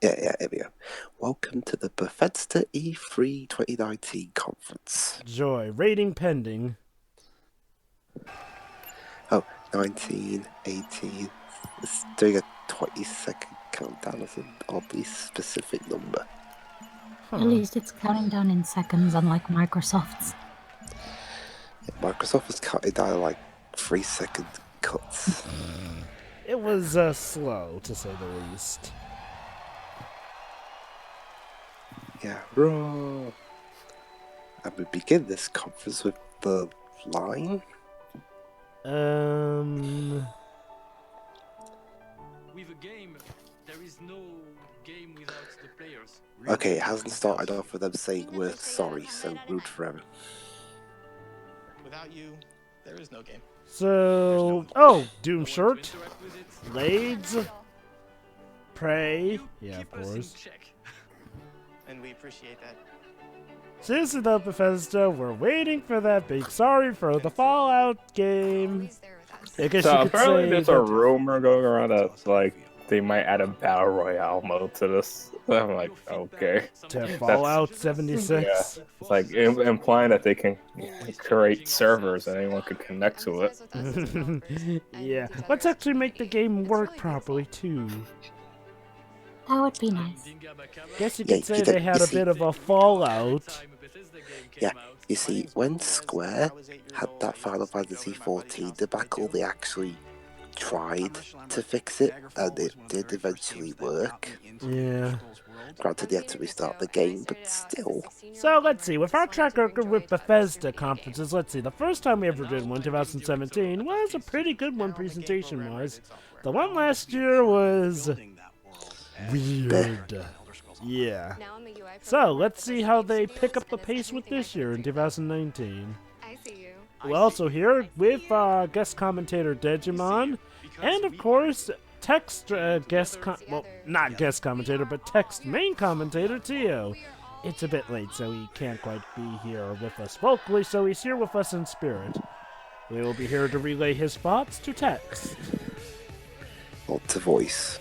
Yeah, here we go. Welcome to the Bethesda E3 2019 conference. Joy. Rating pending. Oh, 19, 18. It's doing a 20-second countdown as an oddly specific number. Huh. At least it's counting down in seconds, unlike Microsoft's. Yeah, Microsoft was counting down like 3-second cuts. It was slow, to say the least. Yeah, raw. And we begin this conference with the line. With a game, there is no game without the players. Okay, it hasn't started off with them saying we're sorry, so root for them. Without you, there is no game. So, Doom Shirt, Blades, Prey, yeah, of course. And we appreciate that. Seriously though, Bethesda, we're waiting for that big sorry for the Fallout game. I guess So you could apparently say there's a that- rumor going around that like they might add a battle royale mode to this. I'm like, okay. to Fallout 76. Yeah, it's like implying that they can create servers and anyone could connect to it. Yeah, let's actually make the game work properly too. That would be nice. Guess you Yeah, could say you they don't- had you a see- bit of a fallout. Yeah, you see, when Square had that Final Fantasy XIV debacle, they actually tried to fix it, and it did eventually work. Yeah. Granted, they had to restart the game, but still. So let's see, with our track record with Bethesda conferences, let's see, the first time we ever did one, 2017, was a pretty good one presentation-wise. The one last year was weird. Yeah. So let's see how they pick up the pace with this year in 2019. We're also here with guest commentator Digimon, and of course, text not guest commentator, but text main commentator Tio. It's a bit late, so he can't quite be here with us vocally, so he's here with us in spirit. We will be here to relay his thoughts to text. Or to voice.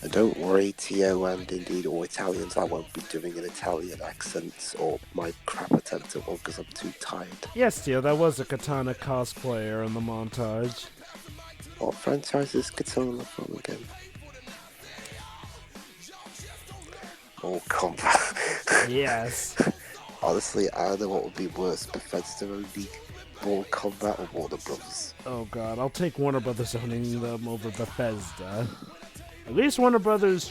And don't worry, Tio, and indeed all Italians, I won't be doing an Italian accent or my crap attempt at one because I'm too tired. Yes, Tio, that was a Katana cosplayer in the montage. What franchise is Katana from again? Mortal Kombat. Yes. Honestly, I don't know what would be worse, Bethesda owning Mortal Kombat or Warner Brothers. Oh god, I'll take Warner Brothers owning them over Bethesda. At least Warner Brothers,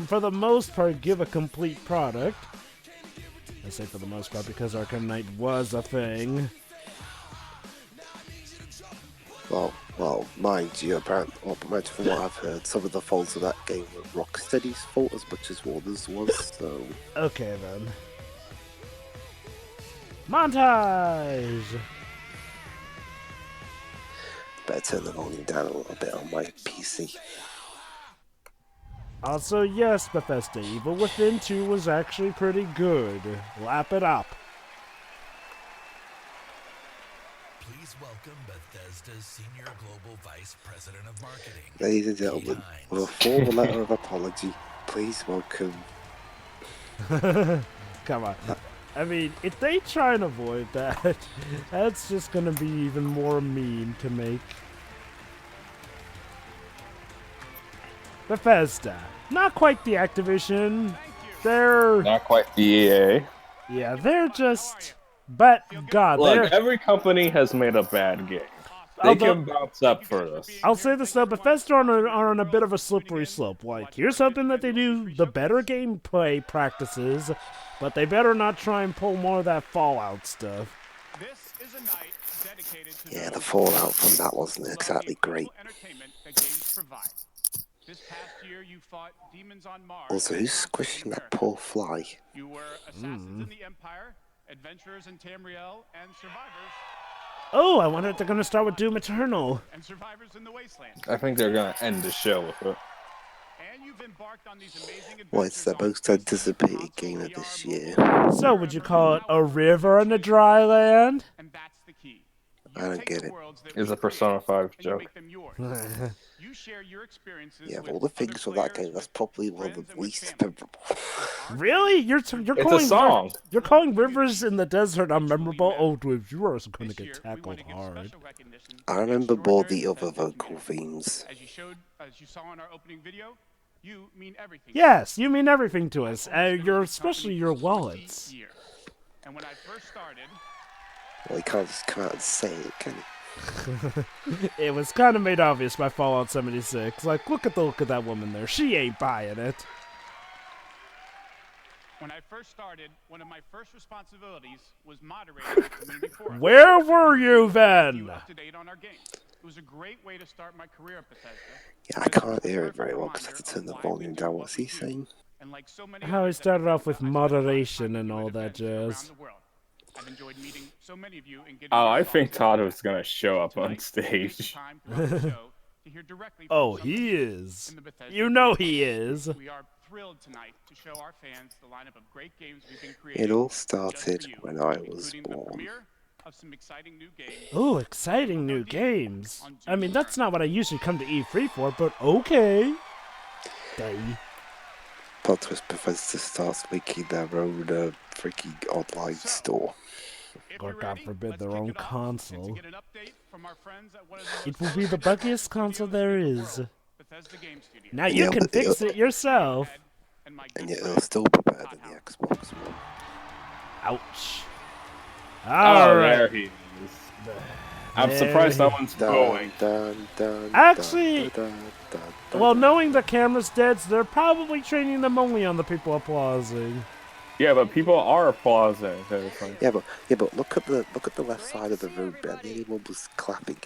for the most part, give a complete product. I say for the most part because Arkham Knight was a thing. Well, mind you, apparently, from what I've heard, some of the faults of that game were Rocksteady's fault as much as Warner's was, so... Okay then. Montage! Better turn the volume down a little bit on my PC. Also, yes, Bethesda, Evil Within 2 was actually pretty good. Lap it up. Please welcome Bethesda's Senior Global Vice President of Marketing. Ladies and gentlemen, with a formal letter of apology, please welcome... Come on. I mean, if they try and avoid that, that's just gonna be even more mean to make. Bethesda. Not quite the Activision. They're... Not quite the EA. Yeah, they're just... But, God, Look, they're... every company has made a bad game. They Although- can bounce up for this. I'll say this though, Bethesda are on a bit of a slippery slope. Like, here's something that they do the better gameplay practices, but they better not try and pull more of that Fallout stuff. This is a night dedicated to Yeah, the those fallout from that wasn't exactly great. entertainment that games provide. This past year, you fought demons on Mars. Also, who's squishing that poor fly? You were assassins in the Empire, adventurers in Tamriel, and survivors Oh, I wonder if they're gonna start with Doom Eternal. in the Wasteland. I think they're gonna end the show with it. And you've embarked on these amazing Well, it's the adventures most anticipated game of this year. So, would you call it a river in a dry land? and that's the key. I don't get it. It's a Persona 5 joke. You share your experiences Yeah, of with all the other things from that players, game, that's probably one of friends, the and with least family. memorable. Really? You're It's a calling song. you're calling rivers in the desert unmemorable? Oh, dude, you are going to This year, get we tackled want to give hard. special recognition I to the remember more extraordinary the other Bethesda vocal community. themes. As you saw in our opening video, you mean everything. Yes, you mean everything to us. Almost every Your company especially for your 20 wallets. years. And when I first started, Well, he can't just come out and say it, can he? It was kind of made obvious by Fallout 76. Like, look at the look of that woman there. She ain't buying it. when I first started, one of my first responsibilities was moderating the community forum. Where were you Keep then? you up to date on our games. It was a great way to start my career at Bethesda. Yeah, I can't hear it very well because I have to turn the volume down. What's he saying? And like so many How he others at started off with Bethesda, I spent a lot of time moderation and doing all that events around jazz. the world. I've enjoyed meeting so many of you and getting Oh, your I think thoughts Todd and was gonna show up on tonight, we'll take the stage. time throughout the show to hear directly from Oh, some he of you is. in the Bethesda You know community. he is. We are thrilled tonight to show our fans the lineup of great games we've been It creating all just started for you, when I was including the born. premiere of some exciting new games. Ooh, exciting new games. I mean, that's not what I usually come to E3 for, but okay. Day. Plot twist, Bethesda starts making their own freaking online store. If Or you're God ready, forbid, let's their kick own it off. console. And to get an update from our friends at one of the It most will be the prolific buggiest console studios there in the is. world, Bethesda Game Studios. Now you Yeah, can but fix it yourself. And my And good yet it'll friend, still be better Todd than the Howard. Xbox One. Ouch. Oh, Alright. there he is. I'm surprised no one's booing. Actually, well, knowing the camera's dead, so they're probably training them only on the people applauding. Yeah, but people are applauding. So it's like, Yeah, but look at the left side of the room, man. Anyone was clapping.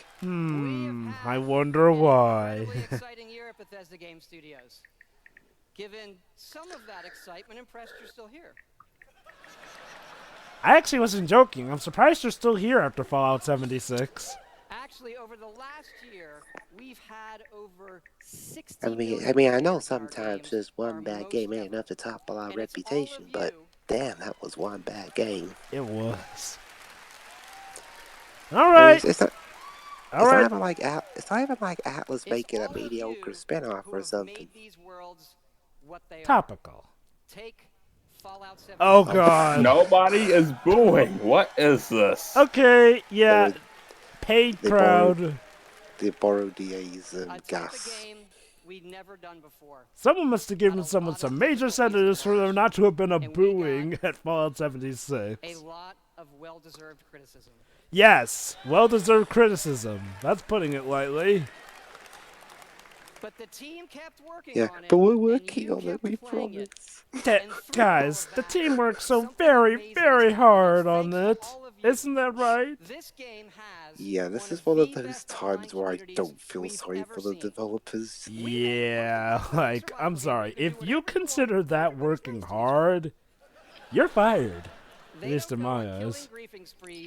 I wonder why. Exciting year at Bethesda Game Studios. Given some of that excitement, impressed you're still here. I actually wasn't joking. I'm surprised you're still here after Fallout 76. Actually, over the last year, we've had over 60 I know sometimes just one bad game ain't enough to topple our reputation, but damn, that was one bad game. It was. Alright. It's not Alright. even like Atlas making a mediocre spinoff or something. Topical. Take Fallout 76. Oh god. nobody is booing. What is this? Okay, yeah. Paid They crowd. They borrowed DA's A type of gas. game we'd never done before. Someone must have given someone some major sentences for there not to have been a booing at Fallout 76. A lot of well-deserved criticism. Yes, well-deserved criticism. That's putting it lightly. But the team kept working Yeah, on it. but we're and working you on it, kept we playing it. promise. Guys, the team works so very, very hard on it. Isn't that right? This game has Yeah, this is one of those times where I don't feel sorry for the developers. Yeah, like, I'm sorry. If you consider that working hard, you're fired. At least in my eyes.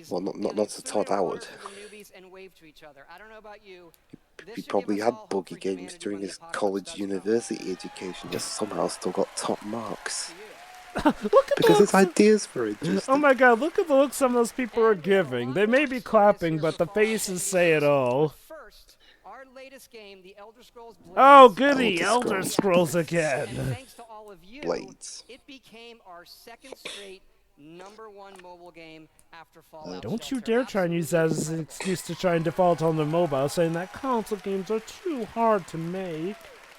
Well, not to Todd Howard. I don't know about you. He probably had buggy games during his college university education, just somehow still got top marks. Look at Because those. his ideas were interesting. Oh my god, look at the look some of those people are giving. They may be clapping, but the faces say it all. First, our latest game, The Elder Scrolls Blades. Oh goody, Elder Elder Scrolls. Scrolls And again. thanks to all of you, Blades. it became our second straight #1 mobile game after Fallout. Don't you Shelter. dare try and use that as an excuse to try and default on the mobile, saying that console games are too hard to make.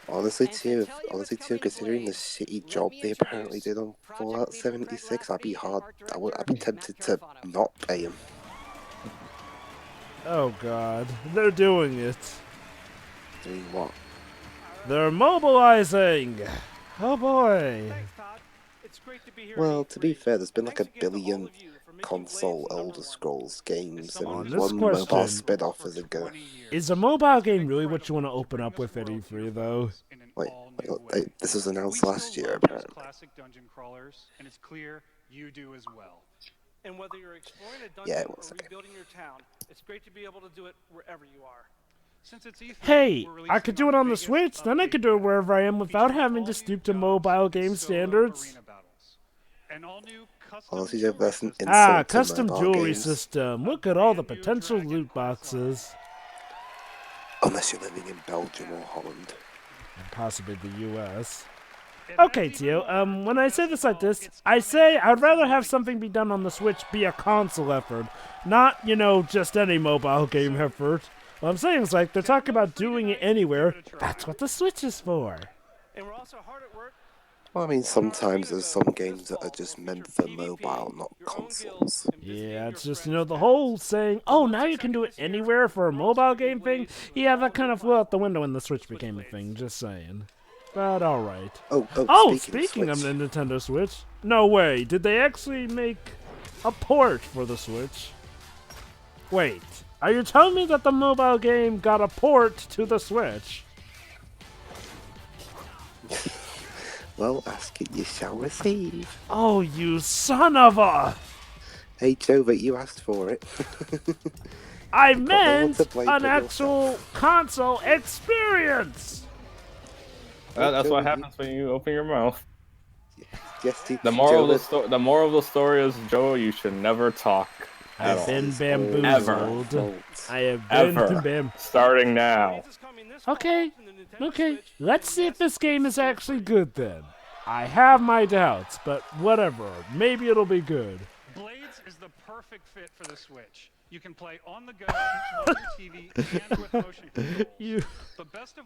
Honestly, too, considering the shitty job they apparently did on Fallout 76, I'd be tempted to not pay him. Oh god, they're doing it. Doing what? They're mobilizing. Oh boy. Well, to be fair, there's been like 1 billion console Elder Scrolls games, and Honest one mobile question. spin-off is a go. Is a mobile game really what you want to open up with at E3, though? Wait, this was announced last year, apparently. Classic dungeon crawlers, and it's clear you do as well. And whether you're exploring a Yeah, dungeon it or was okay. rebuilding your town, it's great to be able to do it wherever you are. Since it's E3, Hey, we're I could do it releasing our on the biggest Switch, then I could do it wherever I am without having to stoop to mobile game standards. arena battles. An all-new custom Honestly, Jeff, that's an insult Ah, to custom mobile jewelry games. system. Look at all the potential loot boxes. Unless you're living in Belgium or Holland. And possibly the US. Okay, Tio, when I say this like this, I say I'd rather have something be done on the Switch be a console effort, not, you know, just any mobile game effort. What I'm saying is, like, they're talking about doing it anywhere. That's what the Switch is for. And we're also hard at work. Well, I mean, sometimes there's some games that are just meant for mobile, not consoles. Yeah, it's just, you know, the whole saying, oh, now you can do it anywhere for a mobile game thing? Yeah, that kind of flew out the window when the Switch became a thing, just saying. But alright. Speaking of the Nintendo Switch, no way, did they actually make a port for the Switch? Wait, are you telling me that the mobile game got a port to the Switch? Well, ask it, you shall receive. Oh, you son of a... Hey, Joe, but you asked for it. I meant an actual console experience! That's what happens when you open your mouth. Yes, the moral of the story is, Joe, you should never talk. I've been bamboozled. I have been bamboozled. Starting now. Okay, let's see if this game is actually good then. I have my doubts, but whatever. Maybe it'll be good. Blades is the perfect fit for the Switch. You can play on the go, on your TV, and with motion controls.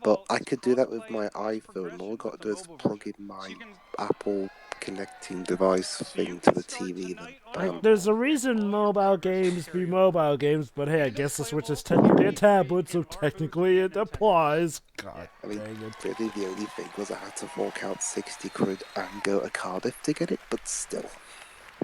But I could do that with my iPhone. All I got to do is plug in my Apple connecting device thing to the TV. Then bam. There's a reason mobile games be mobile games, but hey, I guess the Switch is technically a tablet, so technically it applies. God I mean, dang it. really the only thing was I had to fork out 60 quid and go to Cardiff to get it, but still.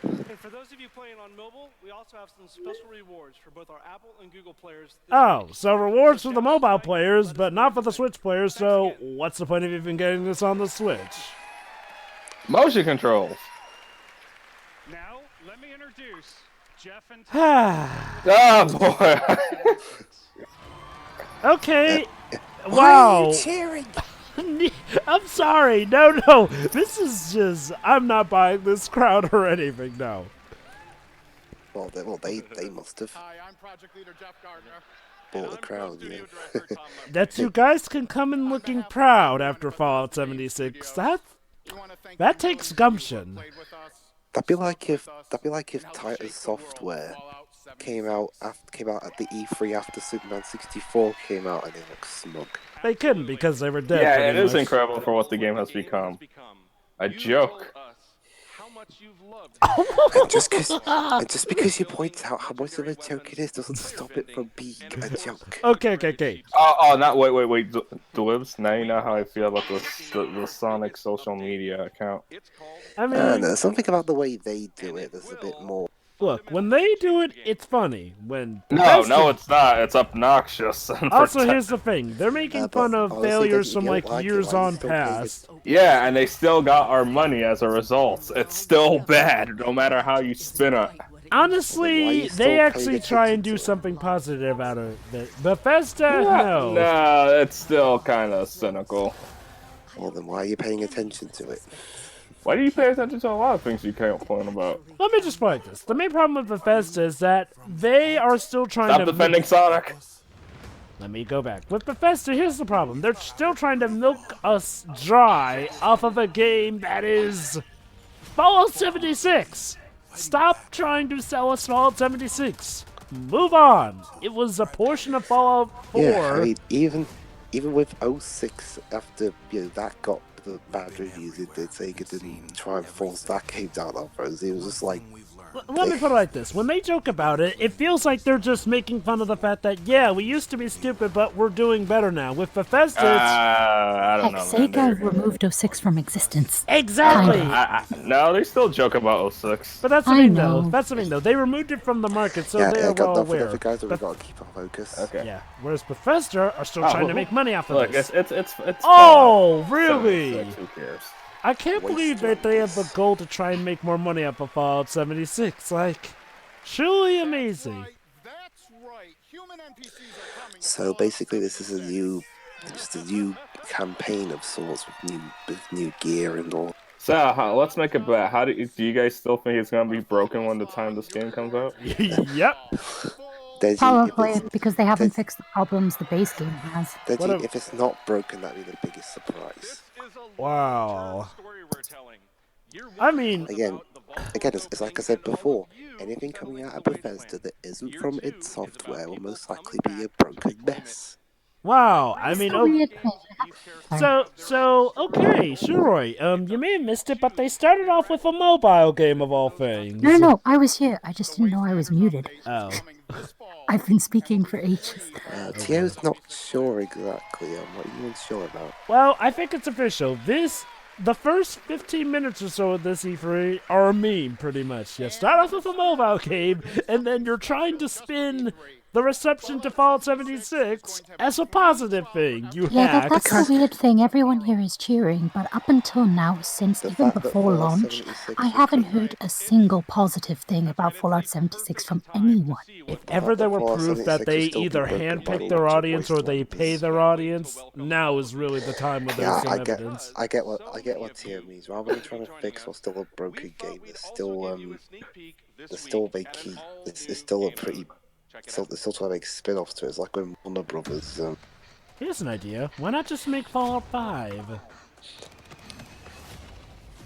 And for those of you playing on mobile, we also have some special rewards for both our Apple and Google players. Oh, so rewards for the mobile players, but not for the Switch players, so what's the point of even getting this on the Switch? Motion controls. Now, let me introduce Jeff and Oh, boy. Okay. Why Wow. are you cheering? I'm sorry. No. This is just... I'm not buying this crowd or anything, no. Well, they must have. Hi, I'm Project Leader Jeff Gardner. Bought the crowd, yeah. That you guys can come in looking proud after Fallout 76. That takes gumption. That'd be like if Titus Software came out at the E3 after Superman 64 came out and it looked smug. They couldn't because they were dead. Yeah, it is incredible for what the game has become. A joke. And just because you point out how much of a joke it is doesn't stop it from being a joke. Okay. Not wait. Dwibs. Now you know how I feel about the Sonic social media account. I mean, there's something about the way they do it that's a bit more. Look, when they do it, it's funny. When No, it's not. It's obnoxious. Also, here's the thing: they're making fun of failures from like years on past. Yeah, and they still got our money as a result. It's still bad, no matter how you spin it. Honestly, they actually try and do something positive out of it. Bethesda, no. No, it's still kind of cynical. Well, then why are you paying attention to it? Why do you pay attention to a lot of things you can't complain about? Let me just put it like this. The main problem with Bethesda is that they are still trying to... Stop defending Sonic! Let me go back. With Bethesda, here's the problem. They're still trying to milk us dry off of a game that is... Fallout 76! Stop trying to sell us Fallout 76. Move on. It was a portion of Fallout 4. Yeah, I mean, even with 06, after that got the bad reviews it did, Sega didn't try and force that game down on us. It was just like... Let me put it like this. When they joke about it, it feels like they're just making fun of the fact that, yeah, we used to be stupid, but we're doing better now. With Bethesda, I don't know. Sega removed 06 from existence. Exactly! No, they still joke about 06. But that's the thing, though. That's the thing, though. They removed it from the market, so they're well aware. Guys, we've got to keep our focus. Okay. Yeah. Whereas Bethesda are still trying to make money off of this. Look, it's Oh, really? 76, who cares? I can't believe that they have the goal to try and make more money off of Fallout 76. Like, truly amazing. So basically, this is a new campaign of sorts with new gear and all. So let's make a bet. Do you guys still think it's gonna be broken when the time this game comes out? Yep. Deji, Probably because they haven't fixed the problems the base game has. Deji, if it's not broken, that'd be the biggest surprise. Wow. I mean, again, it's like I said before. Anything coming out of Bethesda that isn't from id Software will most likely be a broken mess. wow. I mean, okay, Shuroi. You may have missed it, but they started off with a mobile game of all things. No, I was here. I just didn't know I was muted. Oh. I've been speaking for ages. Tio's not sure exactly on what you unsure about. Well, I think it's official. The first 15 minutes or so of this E3 are a meme, pretty much. You start off with a mobile game, and then you're trying to spin the reception to Fallout 76 as a positive thing. That's the weird thing. Everyone here is cheering, but up until now, since even before launch, I haven't heard a single positive thing about Fallout 76 from anyone. If ever there were proof that they either handpick their audience or they pay their audience, now is really the time when there's some evidence. I get what Tio means. Rather than trying to fix what's still a broken game, there's still a key. It's still a pretty. They're still trying to make spin-offs to it. It's like when Warner Brothers. Here's an idea. Why not just make Fallout 5?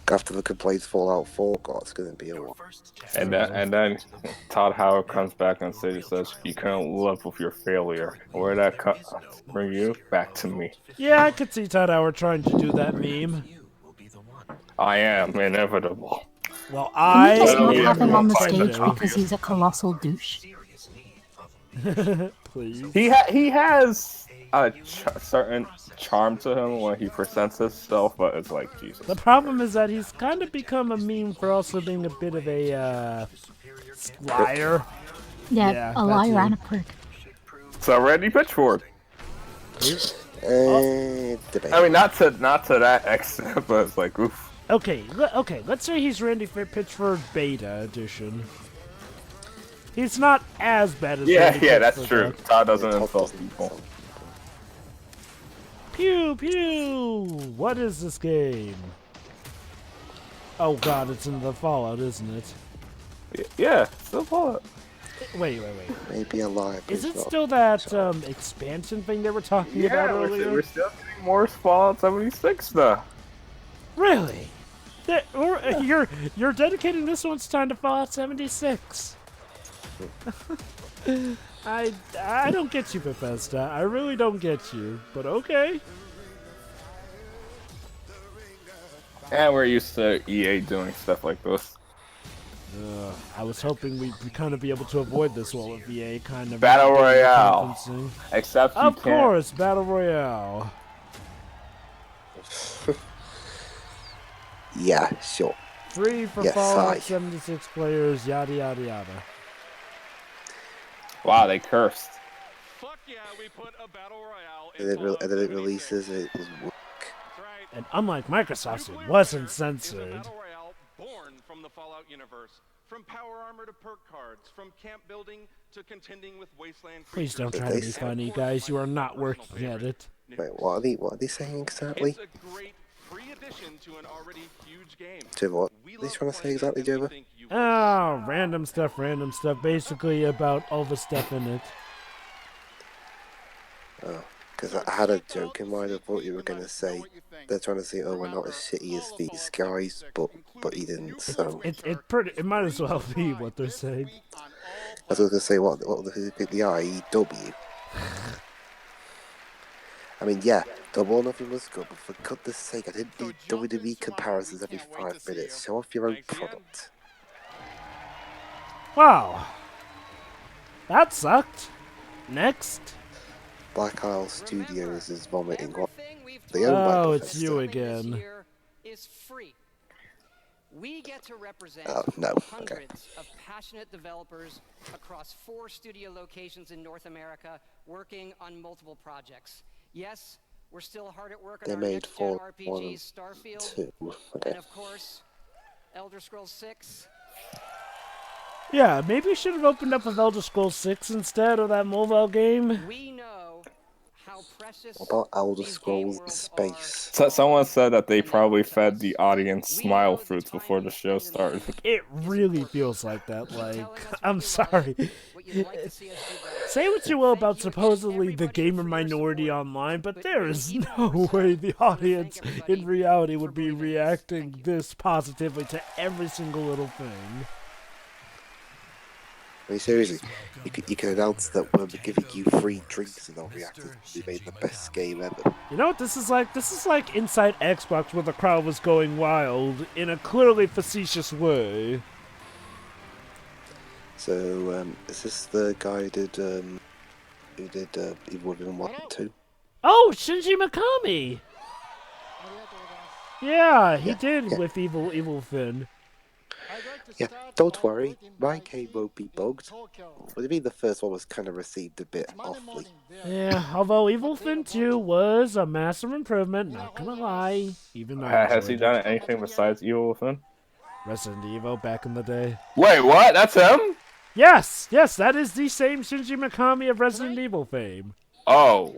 After the complaints Fallout 4 got, it's going to be a while. And then Todd Howard comes back and says, "You can't live with your failure." Where that bring you back to me? Yeah, I could see Todd Howard trying to do that meme. I am inevitable. Well, Can you just not have him on the stage because he's a colossal douche? Please. He has a certain charm to him when he presents himself, but it's like, Jesus. The problem is that he's kind of become a meme for also being a bit of a liar. Yeah, a liar and a prick. So Randy Pitchford. I mean, not to that extent, but it's like, oof. Okay. Let's say he's Randy Pitchford Beta Edition. He's not as bad as Randy Pitchford, that's true. Todd doesn't insult people. Pew pew! What is this game? Oh god, it's in the Fallout, isn't it? Yeah, still Fallout. Wait. Maybe a lie. Is it still that expansion thing they were talking about earlier? We're still getting more Fallout 76 though. Really? You're dedicating this one's time to Fallout 76. I don't get you, Bethesda. I really don't get you, but okay. And we're used to EA doing stuff like this. I was hoping we'd kind of be able to avoid this while with EA kind of Battle Royale. Except you of can't. course, Battle Royale. Yeah, sure. Free for Fallout 76 players, yada yada yada. Wow, they cursed. Fuck yeah, we put a battle royale And then it releases and it was work. And unlike Microsoft's, it wasn't censored. Born from the Fallout universe. From power armor to perk cards, from camp building to contending with wasteland creatures. Please don't try to be funny, guys. You are not working at it. Wait, what are they saying exactly? It's a great free addition to an already huge game. To what? Are they trying to say exactly, Jova? Oh, random stuff. Basically about all the stuff in it. Oh, because I had a joke in mind. I thought you were going to say they're trying to say, oh, we're not as shitty as these guys, but he didn't, so... It might as well be what they're saying. I was going to say, what the IEW? I mean, yeah, Double or Nothing was good, but for goodness sake, I didn't need WWE comparisons every 5 minutes. Show off your own product. Wow. That sucked. Next. Black Isle Studios is vomiting what they own. Oh, it's you again. Is free. We get to represent hundreds of passionate developers across 4 studio locations in North America working on multiple projects. Yes, we're still hard at work on our next-gen RPGs, Starfield, and of course, Elder Scrolls 6. Yeah, maybe we should have opened up with Elder Scrolls 6 instead of that mobile game. We know how precious. What about Elder Scrolls in Space? So someone said that they probably fed the audience smile fruits before the show started. It really feels like that. Like, I'm sorry. but you'd like to see us do better. Say what you will about supposedly the gamer minority online, but there is no way the audience in reality would be reacting this positively to every single little thing. I mean, seriously, you can announce that we're giving you free drinks and they'll react as if we made the best game ever. You know what this is like? This is like inside Xbox where the crowd was going wild in a clearly facetious way. So, is this the guy who did Evil Within 1 and 2? Oh, Shinji Mikami! Yeah, he did with Evil Finn. Yeah, don't worry, my game won't be bugged. What do you mean the first one was kind of received a bit awfully? Yeah, although Evil Finn 2 was a massive improvement, not gonna lie. Even though Has he done anything besides Evil Within? Resident Evil back in the day. Wait, what? That's him? Yes, that is the same Shinji Mikami of Resident Evil fame. Oh.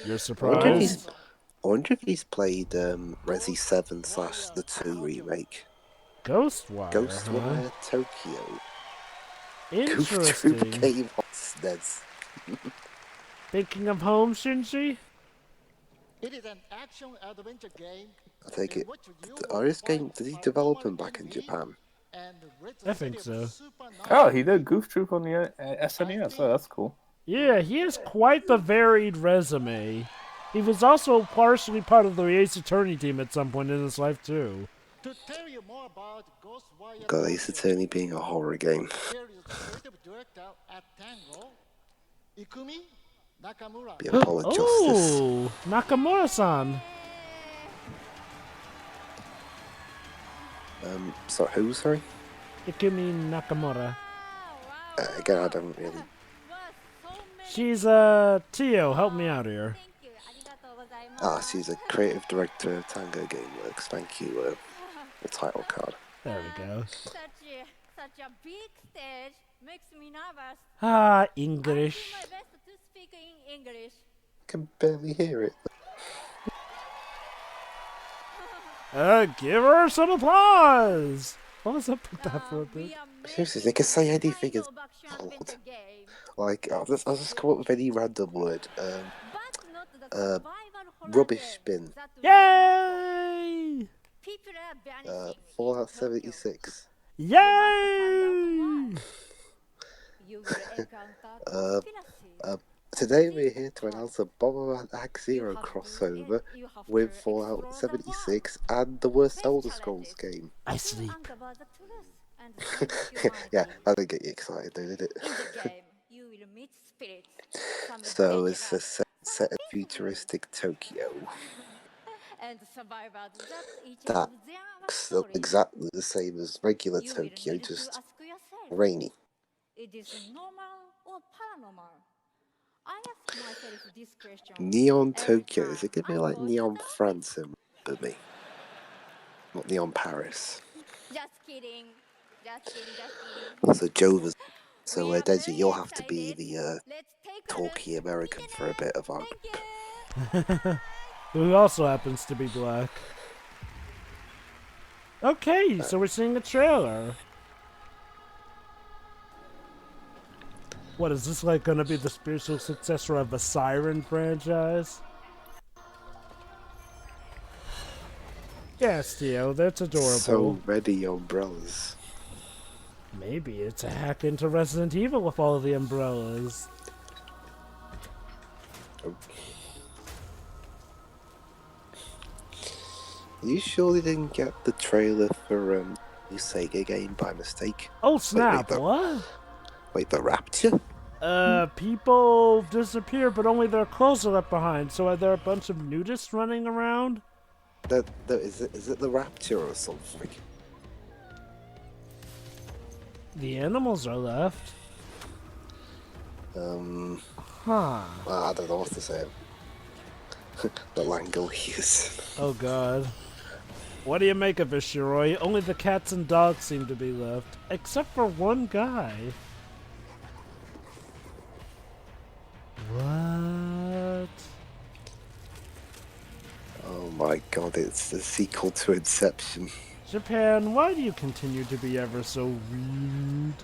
You're surprised? I wonder if he's played Resi 7 / the 2 remake. Ghostwire, Tokyo. Interesting. Goof Troop game on SNES. Thinking of home, Shinji? It is an action-adventure game. I take it. Did he develop them back in Japan? I think so. Oh, he did Goof Troop on the SNES. Oh, that's cool. Yeah, he has quite the varied resume. He was also partially part of the Ace Attorney team at some point in his life, too. God, Ace Attorney being a horror game. Be apologized. Oh, Nakamura-san. So who, sorry? Ikumi Nakamura. Again, I don't really... She's, Tio, help me out here. She's a creative director of Tango Gameworks. Thank you, the title card. There we go. Such a big stage makes me nervous. English. I do my best to speak in English. Can barely hear it. Give her some applause! What was up with that for a bit? Seriously, they can say anything as old. Like, I'll just come up with any random word. Rubbish bin. Yay! Fallout 76. Yay! Today we're here to announce a Bomberman Axe Zero crossover with Fallout 76 and the worst Elder Scrolls game. I sleep. Yeah, that didn't get you excited though, did it? So it's a set in futuristic Tokyo. That's exactly the same as regular Tokyo, just rainy. It is normal or paranormal? I ask myself this question. Neon Tokyo, is it going to be like Neon France and me? Not Neon Paris. Just kidding. Also, Jova's. So, Desi, you'll have to be the talky American for a bit of our group. Who also happens to be black. Okay, so we're seeing a trailer. What, is this like gonna be the spiritual successor of the Siren franchise? Yes, Theo, that's adorable. So many umbrellas. Maybe it's a hack into Resident Evil with all the umbrellas. You surely didn't get the trailer for new Sega game by mistake? Oh snap, what? Wait, the Rapture? People disappear, but only their clothes are left behind. So are there a bunch of nudists running around? Is it the Rapture or something? The animals are left. Well, Huh. I don't know what to say. The Langoliers. Oh god. What do you make of it, Shiroi? Only the cats and dogs seem to be left. Except for one guy. What? Oh my god, it's the sequel to Inception. Japan, why do you continue to be ever so rude?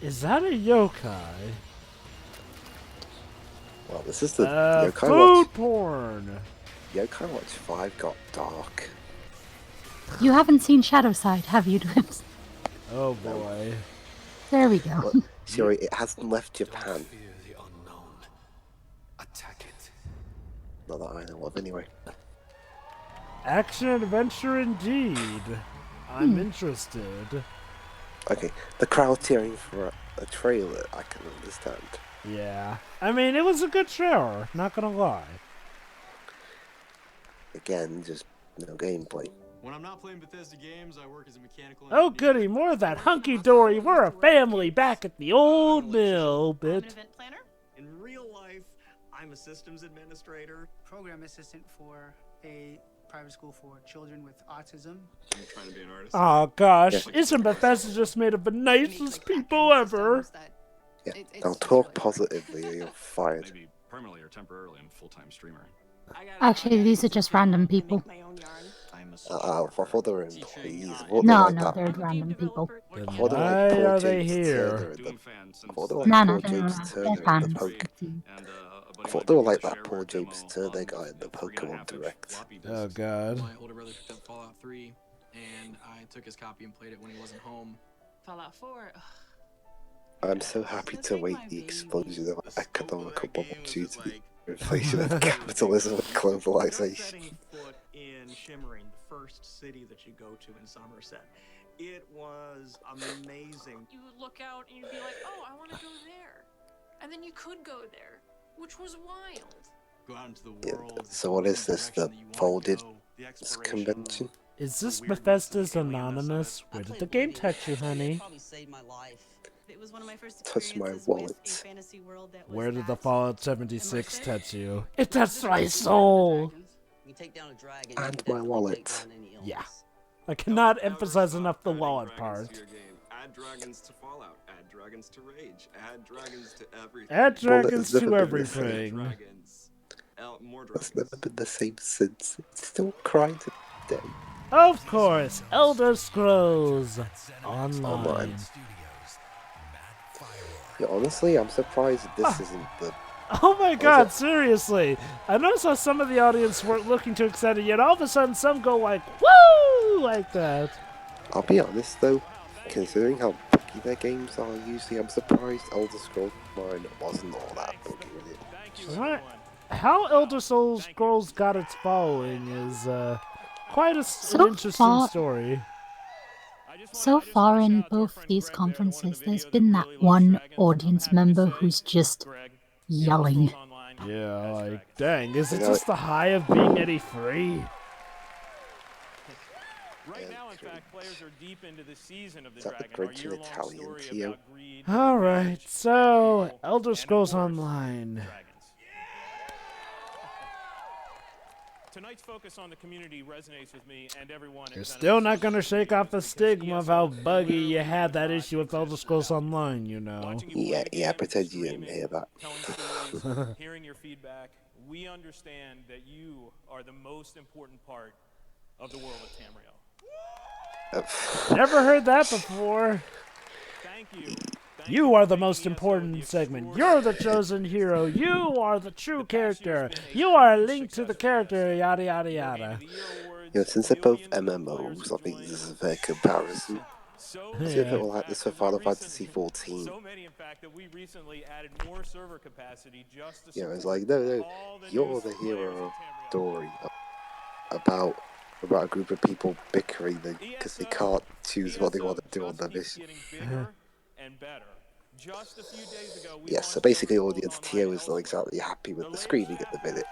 Is that a yokai? Well, this is the Yokai food Watch. porn. Yokai Watch 5 got dark. You haven't seen Shadowside, have you, Dwips? Oh boy. There we go. Well, sorry, it hasn't left Japan. Not that I know of, anyway. Action adventure indeed. I'm interested. Okay, the crowd cheering for a trailer, I can understand. Yeah. I mean, it was a good trailer, not gonna lie. Again, just no gameplay. When I'm not playing Bethesda games, I work as a mechanical Oh goody, more of that hunky-dory, we're a family back at the old mill bit. In real life, I'm a systems administrator. Program assistant for a private school for children with autism. I'm trying to be an artist. Oh gosh, isn't Bethesda just made of the nicest people ever? Yeah, now talk positively or you're fired. Maybe permanently or temporarily I'm a full-time streamer. Actually, these are just random people. I thought they were employees. No, they're random people. Then why are they here? I thought they were No, like no, poor they're James Turner in the fans. poke. I thought they were like that poor James Turner guy in the Pokemon Direct. Oh god. My older brother picked up Fallout 3, and I took his copy and played it when he wasn't home. Fallout 4. I'm so happy to await the explosion of economical opportunity, inflation of capitalism and globalization. In Shimmering, the first city that you go to in Somerset. It was amazing. You would look out and you'd be like, oh, I want to go there. And then you could go there, which was wild. Go out into the world. Yeah, so what is this, the folded convention? Is this Bethesda's Anonymous? Where did the game touch you, honey? Touch my wallet. Where did the Fallout 76 touch you? It touched my soul! And my wallet. Yeah. I cannot emphasize enough the wallet part. Add dragons to Fallout. Add dragons to Rage. Add dragons to everything. Add dragons to everything. That's never been the same since. It's still crying today. Of course, Elder Scrolls Online. Yeah, honestly, I'm surprised that this isn't the... Oh my god, seriously! I noticed how some of the audience weren't looking too excited yet. All of a sudden, some go like, woo! Like that. I'll be honest though, considering how buggy their games are usually, I'm surprised Elder Scrolls Online wasn't all that buggy with it. Right. How Elder Scrolls got its following is quite an interesting story. So far in both these conferences, there's been that one audience member who's just yelling. Yeah, like, dang, is it just the high of being Eddie Free? Right now, in fact, players are deep into the season of the Is that the Dragon, Grinch in Italian, Tio? Alright, so, Elder Scrolls Online. Tonight's focus on the community resonates with me and everyone. You're still not gonna shake off the stigma of how buggy you had that issue with Elder Scrolls Online, you know. Yeah, pretend you didn't hear that. Hearing your feedback, we understand that you are the most important part of the world of Tamriel. Never heard that before. Thank you. You are the most important segment. You're the chosen hero. You are the true character. You are linked to the character, yada yada yada. You know, since they're both MMOs, I think this is a fair comparison. See if it will like this for Final Fantasy 14. So many, in fact, that we recently added more server capacity just to Yeah, it's like, no, you're the hero of a story about a group of people bickering because they can't choose what they want to do on their mission. Yes, so basically audience Tio is not exactly happy with the screening at the minute.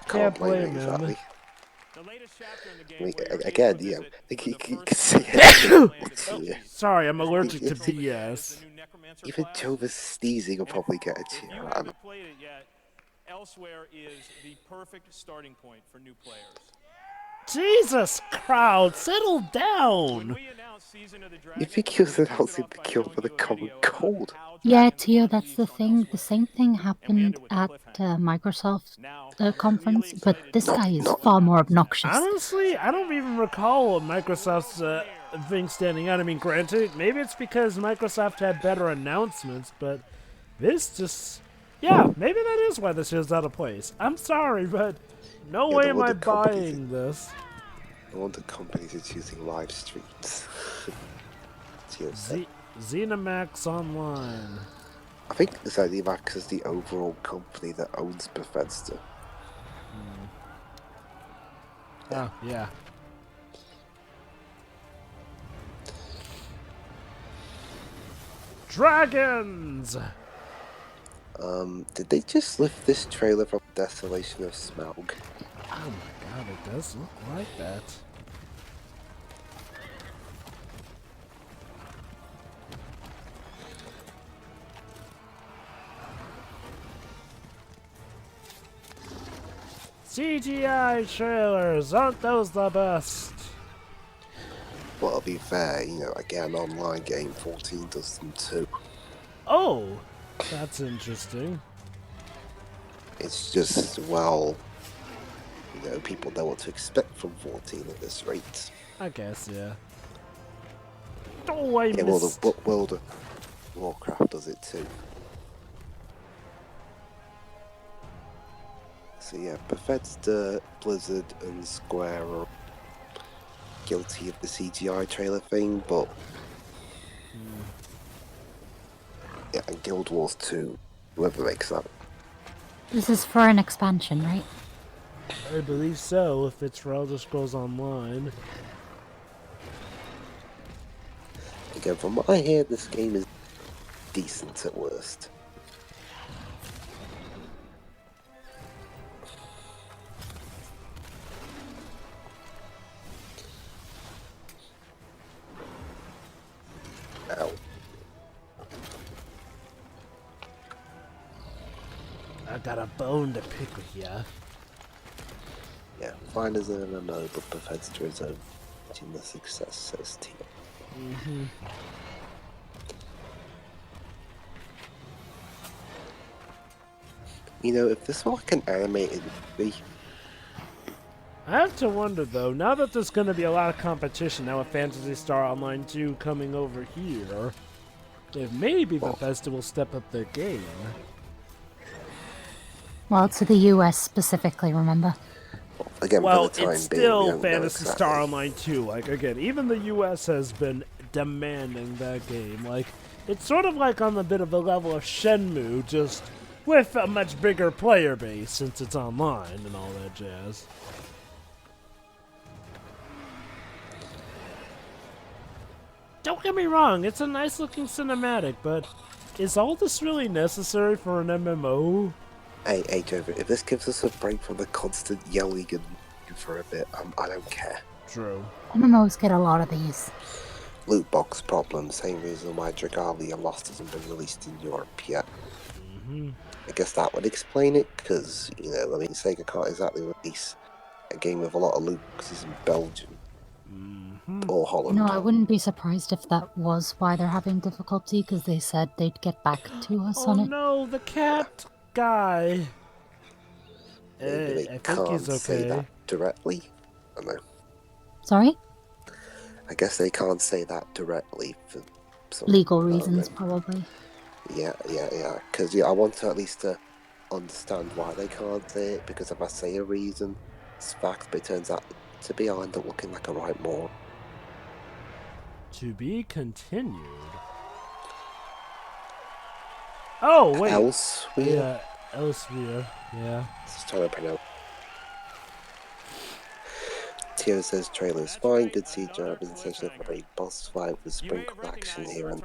Can't blame him exactly. I mean, again, yeah, I think you can see it. Sorry, I'm allergic to BS. Even Jovis sneezing will probably get a cheer out of him. Elsewhere is the perfect starting point for new players. Jesus, crowd, settle down! You think he was announcing the cure for the common cold? Yeah, Tio, that's the thing. The same thing happened at Microsoft conference, but this guy is far more obnoxious. Honestly, I don't even recall Microsoft's thing standing out. I mean, granted, maybe it's because Microsoft had better announcements, but this just... Yeah, maybe that is why this is out of place. I'm sorry, but no way am I buying this. No wonder companies are choosing live streams. ZeniMax Online. I think ZeniMax is the overall company that owns Bethesda. Oh, yeah. Dragons! Did they just lift this trailer from Desolation of Smaug? Oh my god, it does look like that. CGI trailers, aren't those the best? Well, to be fair, you know, again, online game 14 does them too. Oh, that's interesting. It's just, well, you know, people know what to expect from 14 at this rate. I guess, yeah. Oh, I missed. Well, the World of Warcraft does it too. So yeah, Bethesda, Blizzard, and Square are guilty of the CGI trailer thing, but yeah, and Guild Wars 2, whoever makes that. This is for an expansion, right? I believe so, if it's for Elder Scrolls Online. Again, from what I hear, this game is decent at worst. Ow. I got a bone to pick with ya. Yeah, fine as an MMO, but Bethesda is in the success, says Tia. You know, if this were like an animated movie... I have to wonder, though, now that there's going to be a lot of competition now with Phantasy Star Online 2 coming over here, if maybe Bethesda will step up their game. Well, to the US specifically, remember? Again, well, by the time it's still Phantasy Star Online 2. Like, again, even the US has been demanding that game. Like, it's sort of like on the bit of the level of Shenmue, just with a much bigger player base since it's online and all that jazz. Don't get me wrong, it's a nice looking cinematic, but is all this really necessary for an MMO? Hey, Jover, if this gives us a break from the constant yelling and for a bit, I don't care. True. MMOs get a lot of these. Loot box problem, same reason why Dragalia Lost hasn't been released in Europe yet. I guess that would explain it, because, you know, I mean, Sega can't exactly release a game with a lot of loot because it's in Belgium. Or Holland. No, I wouldn't be surprised if that was why they're having difficulty, because they said they'd get back to us on it. Oh no, the cat guy. Maybe they can't say that directly. I don't know. Sorry? I guess they can't say that directly for some legal reasons, probably. Yeah. Because I want to at least understand why they can't say it. Because if I say a reason, it's fact, but it turns out to be I end up looking like a right moron. To be continued. Oh wait. Elsewhere. Yeah, Elsewhere. Yeah. Just trying to pronounce. Tio says trailer is fine, good CGI representation of a boss fight with sprinkled action here and.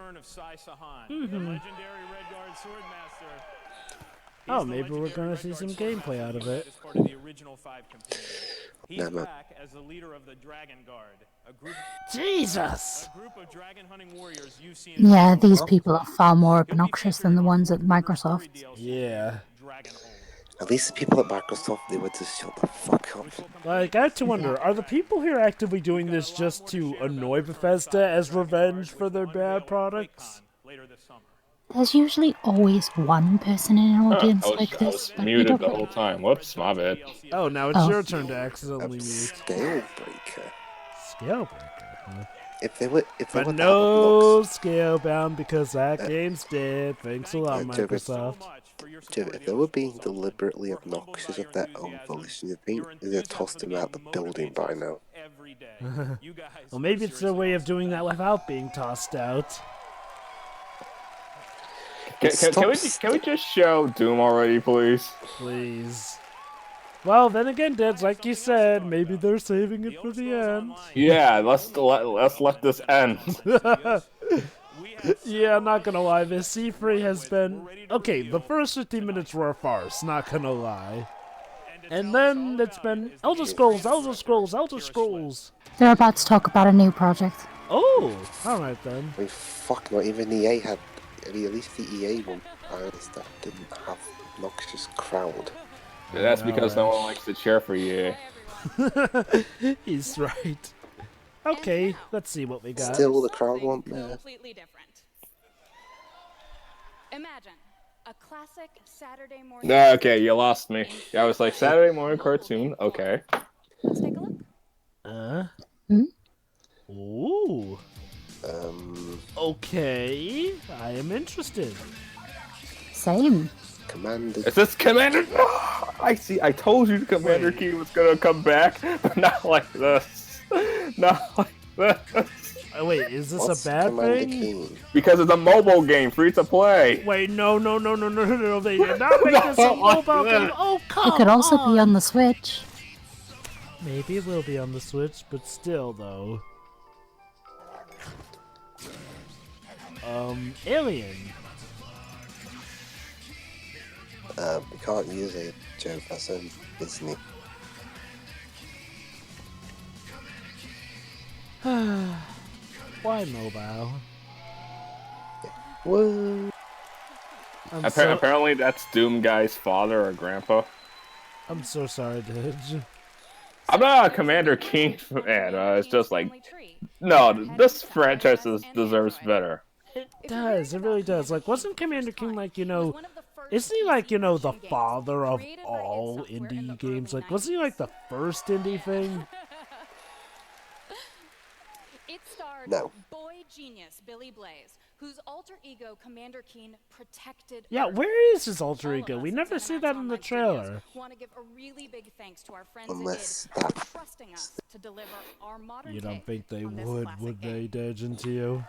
Oh, maybe we're gonna see some gameplay out of it. He's back as the leader of the Dragon Guard, a group of dragon hunting warriors you've seen. Yeah, these people are far more obnoxious than the ones at Microsoft. Yeah. At least the people at Microsoft, they would just shut the fuck up. Like, I have to wonder, are the people here actively doing this just to annoy Bethesda as revenge for their bad products? There's usually always one person in an audience like this. I was muted the whole time. Whoops, my bad. Oh, now it's your turn to accidentally mute. Scalebreaker. Scalebreaker, huh? if they were But to no have Scalebound because that game's dead. Thanks a lot, Microsoft. If they were being deliberately obnoxious of their own volition, you'd think they'd have tossed him out the building by now. Well, maybe it's their way of doing that without being tossed out. Can we just show Doom already, please? Please. Well, then again, Deads, like you said, maybe they're saving it for the end. Yeah, let's let this end. Yeah, I'm not gonna lie, this C3 has been... Okay, the first 15 minutes were a farce, not gonna lie. And then it's been Elder Scrolls, Elder Scrolls, Elder Scrolls. They're about to talk about a new project. Oh, alright then. I mean, fuck, not even EA had... I mean, at least the EA one, that didn't have obnoxious crowd. That's because no one likes to cheer for EA. He's right. Okay, let's see what we got. Still the crowd want there. Completely different. Imagine a classic Saturday morning. Okay, you lost me. I was like, Saturday morning cartoon, okay. Let's take a look. Ooh. Okay, I am interested. Same. Commander. Is this Commander? I see. I told you Commander Keen was gonna come back, but not like this. Not like this. Wait, is this a bad thing? Because it's a mobile game, free to play. Wait, no, they did not make this a mobile game. Oh, come on! It could also be on the Switch. Maybe it will be on the Switch, but still, though. Alien. We can't use it, Joe, that's Disney. Why mobile? Whoa. Apparently that's Doom Guy's father or grandpa. I'm so sorry, Didge. I'm not a Commander Keen fan, it's just like... No, this franchise deserves better. It does, it really does. Like, wasn't Commander King like, you know... Isn't he like, you know, the father of all indie games? Like, wasn't he like the first indie thing? It starred boy genius Billy Blaze, whose alter ego Commander Keen protected. Yeah, where is his alter ego? We never see that in the trailer. Want to give a really big thanks to our friends Unless for trusting us to deliver our modern. You don't think they would they, Dedge into you?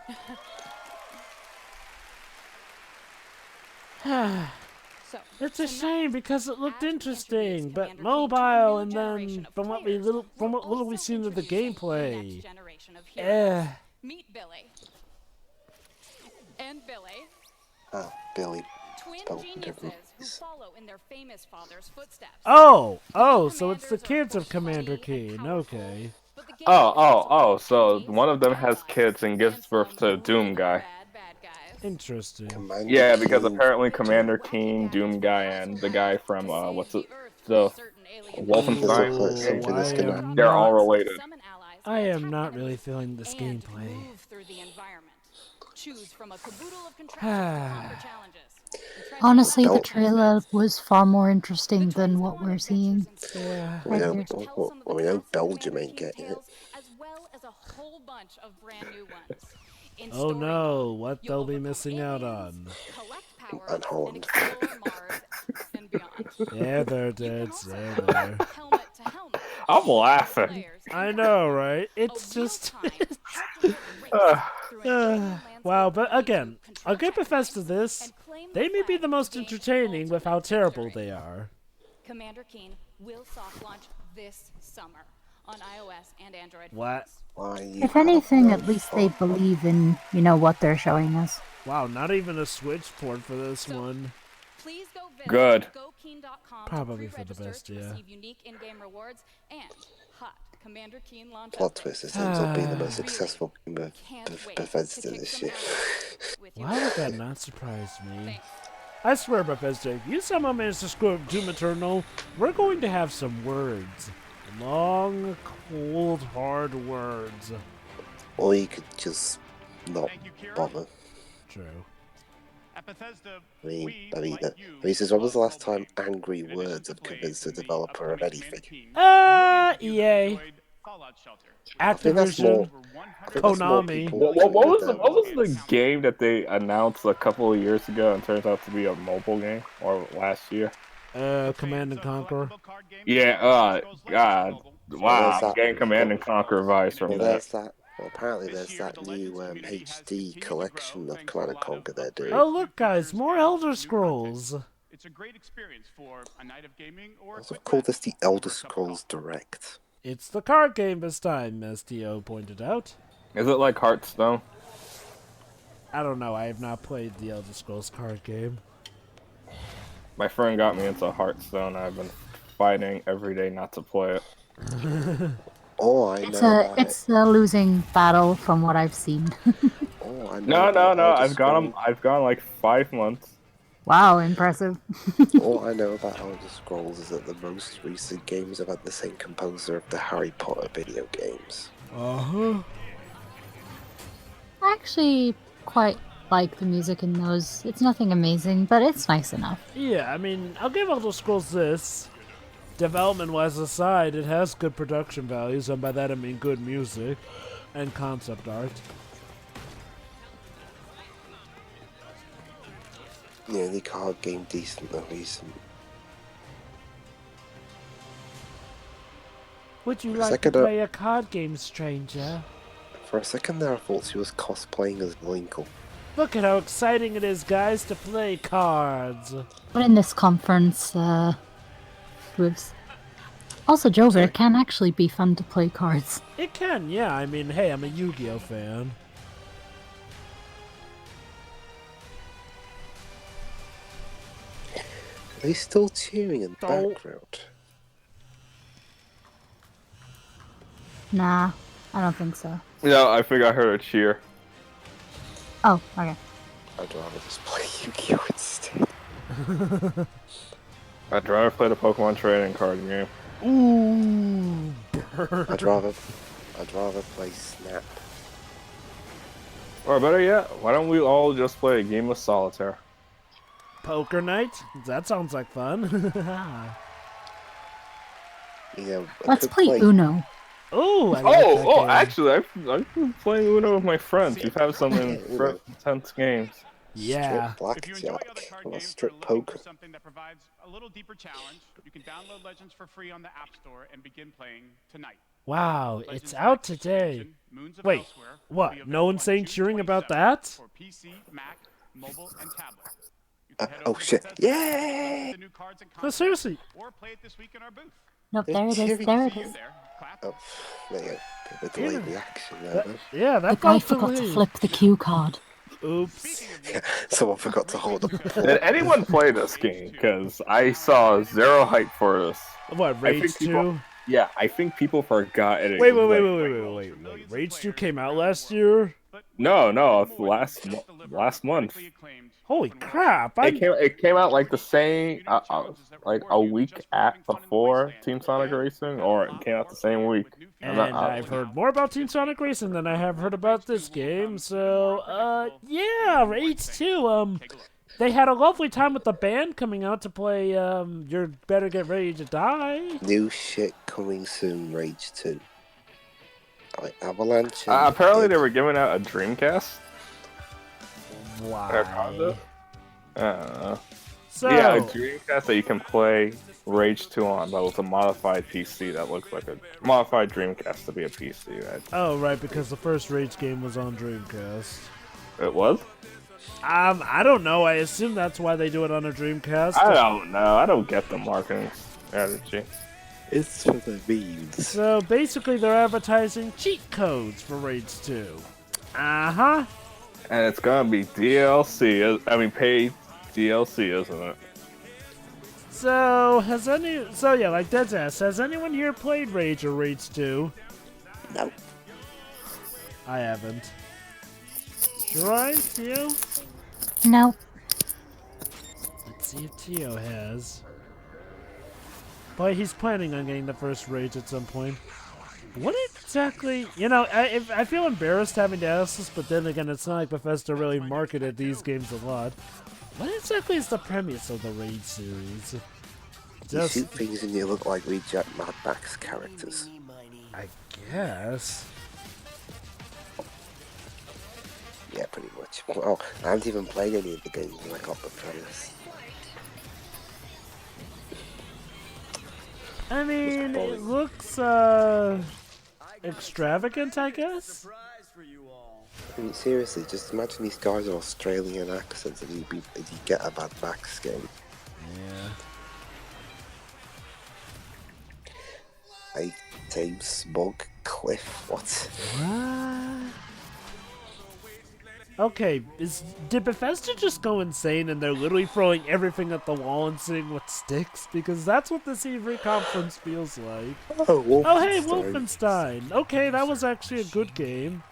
It's a shame because it looked interesting, but mobile, and then from what little we seen of the gameplay, Meet Billy. And Billy. Billy. Twin geniuses who follow in their famous father's footsteps. Oh, so it's the kids of Commander Keen. Okay. So one of them has kids and gives birth to Doom Guy. Interesting. Yeah, because apparently Commander Keen, Doom Guy, and the guy from the Wolfenstein, they're all related. I am not really feeling this gameplay. Honestly, the trailer was far more interesting than what we're seeing. Yeah. We know Belgium ain't getting it. Oh no, what they'll be missing out on. And Holland. Yeah, they're dead. There. I'm laughing. I know, right? It's just... wow, but again, I'll give Bethesda this. They may be the most entertaining with how terrible they are. Commander Keen will soft launch this summer on iOS and Android. What? If anything, at least they believe in, you know, what they're showing us. Wow, not even a Switch port for this one. Please go visit Good. GoKeen.com Probably for the best, yeah. receive unique in-game rewards and hot Commander Keen launch. Plot twist, this ends up being the most successful game of Bethesda this year. Why would that not surprise me? I swear, Bethesda, if you somehow manage to screw up Doom Eternal, we're going to have some words. Long, cold, hard words. Or you could just not bother. True. At Bethesda, I mean, since when was the last time angry words have convinced a developer of anything? EA. Activision, Konami. What was the game that they announced a couple of years ago and turns out to be a mobile game, or last year? Command and Conquer. Yeah. God. Wow. I'm getting Command and Conquer vibes from that. Well, apparently there's that new HD collection of Command and Conquer they're doing. Oh look, guys, more Elder Scrolls. It's a great experience for a night of gaming or. I've called this the Elder Scrolls Direct. It's the card game this time, as T.O. pointed out. Is it like Hearthstone? I don't know. I have not played the Elder Scrolls card game. My friend got me into Hearthstone. I've been fighting every day not to play it. Oh, I know. It's a losing battle from what I've seen. Oh, I know. No. I've gone like 5 months. Wow, impressive. All I know about Elder Scrolls is that the most recent games have had the same composer of the Harry Potter video games. Uh-huh. I actually quite like the music in those. It's nothing amazing, but it's nice enough. Yeah, I mean, I'll give Elder Scrolls this. Development-wise aside, it has good production values, and by that I mean good music and concept art. Yeah, the card game decent though, recent. Would you like to play a card game, stranger? For a second there I thought she was cosplaying as Linkle. Look at how exciting it is, guys, to play cards. But in this conference, whoops. Also, Jover, it can actually be fun to play cards. It can, yeah. I mean, hey, I'm a Yu-Gi-Oh fan. Are they still cheering in the background? Nah, I don't think so. Yeah, I think I heard a cheer. Oh, okay. I'd rather just play Yu-Gi-Oh instead. I'd rather play the Pokemon trading card game. Ooh. I'd rather play Snap. Or better yet, why don't we all just play a game of solitaire? Poker night? That sounds like fun. Yeah. Let's play Uno. Oh, actually, I've been playing Uno with my friends. We've had some intense games. Yeah. Strip blackjack. Or strip poker. Something that provides a little deeper challenge. You can download Legends for free on the App Store and begin playing tonight. Wow, it's out today. Wait, what? No one's saying cheering about that? For PC, Mac, mobile, and tablet. Oh shit! Yay! No, seriously. Or play it this week in our booth. Nope, there it is. There it is. Oh, there you go. Bit of a delayed reaction there. Yeah, that the guy forgot to flip the cue card. Oops. Someone forgot to hold up. Did anyone play this game? Because I saw zero hype for this. What, Rage 2? Yeah, I think people forgot it. Wait. Rage 2 came out last year? No, last month. Holy crap! It came out like the same, like a week before Team Sonic Racing, or it came out the same week. And I've heard more about Team Sonic Racing than I have heard about this game. So, yeah, Rage 2. They had a lovely time with the band coming out to play. You Better Get Ready to Die. New shit coming soon. Rage 2. Like Avalanche. Apparently, they were giving out a Dreamcast. Why? So, yeah, a Dreamcast that you can play Rage 2 on, but with a modified PC that looks like a modified Dreamcast to be a PC. Right? Oh, right, because the first Rage game was on Dreamcast. It was? I don't know. I assume that's why they do it on a Dreamcast. I don't know. I don't get the marketing strategy. It's for the memes. So basically, they're advertising cheat codes for Rage 2. Uh-huh. And it's gonna be DLC. I mean, paid DLC, isn't it? So yeah, like Dead's asked, has anyone here played Rage or Rage 2? No. I haven't. Right, Tio? No. Let's see if Tio has. But he's planning on getting the first Rage at some point. What exactly... You know, I feel embarrassed having to ask this, but then again, it's not like Bethesda really marketed these games a lot. What exactly is the premise of the Rage series? You shoot things and you look like reject Mad Max characters. I guess. Yeah, pretty much. Oh, I haven't even played any of the games and I got the premise. I mean, it looks, extravagant, I guess? I mean, seriously, just imagine these guys with Australian accents and you'd get a Mad Max game. Yeah. I tame smug cliff, what? Okay, did Bethesda just go insane and they're literally throwing everything at the wall and seeing what sticks? Because that's what this E3 conference feels like. Oh, hey, Wolfenstein. Okay, that was actually a good game.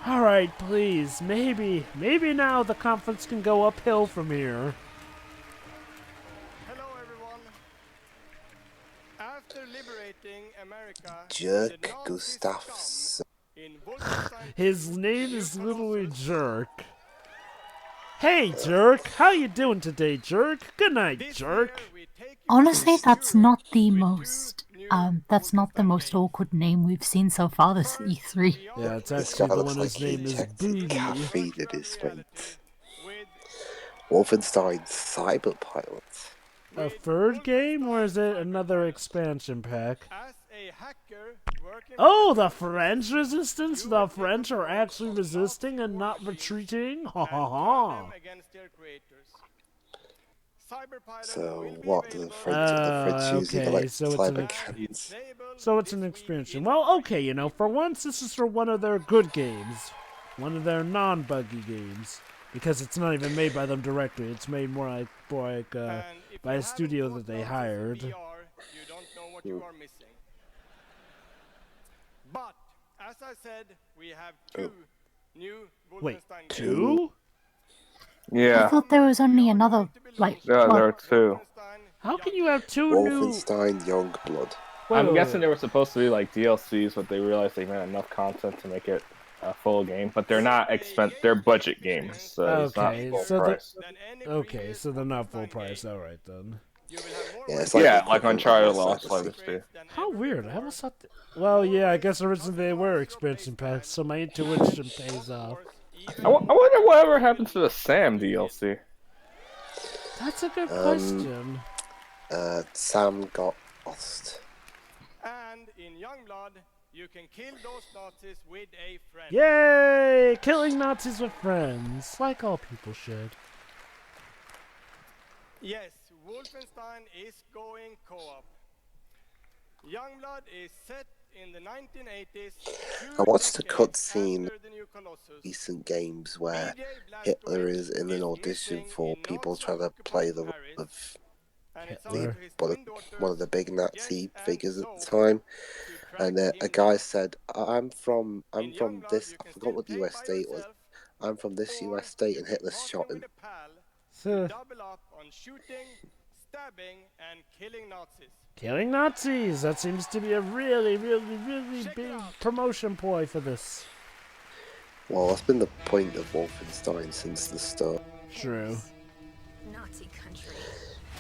Alright, please, maybe now the conference can go uphill from here. Hello, everyone. After liberating America, Jerk Gustafsson. His name is literally Jerk. Hey, Jerk. How you doing today, Jerk? Good night, Jerk. Honestly, that's not the most awkward name we've seen so far this E3. Yeah, it's actually the one whose name is Booty. Caffeine in his veins. Wolfenstein Cyberpilot. A third game, or is it another expansion pack? Oh, the French resistance? The French are actually resisting and not retreating? Ha ha ha. So what do the French using cyber cannons? So it's an expansion. Well, okay, you know, for once this is for one of their good games. One of their non-buggy games. Because it's not even made by them directly. It's made more like by a studio that they hired. You don't know what you are missing. But as I said, we have two new Wolfenstein Wait, games. two? Yeah. I thought there was only another, like... Yeah, there are two. How can you have two Wolfenstein Youngblood. I'm guessing they were supposed to be like DLCs, but they realized they had enough content to make it a full game. But they're not they're budget games, so it's not full price. Okay, so they're not full price. All right then. Yeah, it's like Uncharted Lost Legacy. How weird! I almost thought. Well, yeah, I guess originally they were expansion packs, so my intuition pays off. I wonder whatever happened to the Sam DLC. That's a good question. Sam got lost. And in Youngblood, you can kill those Nazis with a friend. Yay! Killing Nazis with friends, like all people should. Yes, Wolfenstein is going co-op. Youngblood is set in the 1980s. I watched a cutscene recent games where Hitler is in an audition for people trying to play the role of one of the big Nazi figures at the time, and a guy said, "I'm from this. I forgot what the US state was. I'm from this US state," and Hitler shot him. Double up on shooting, stabbing, and killing Nazis. Killing Nazis! That seems to be a really, really, really big promotion ploy for this. Well, that's been the point of Wolfenstein since the start. True. Nazi country.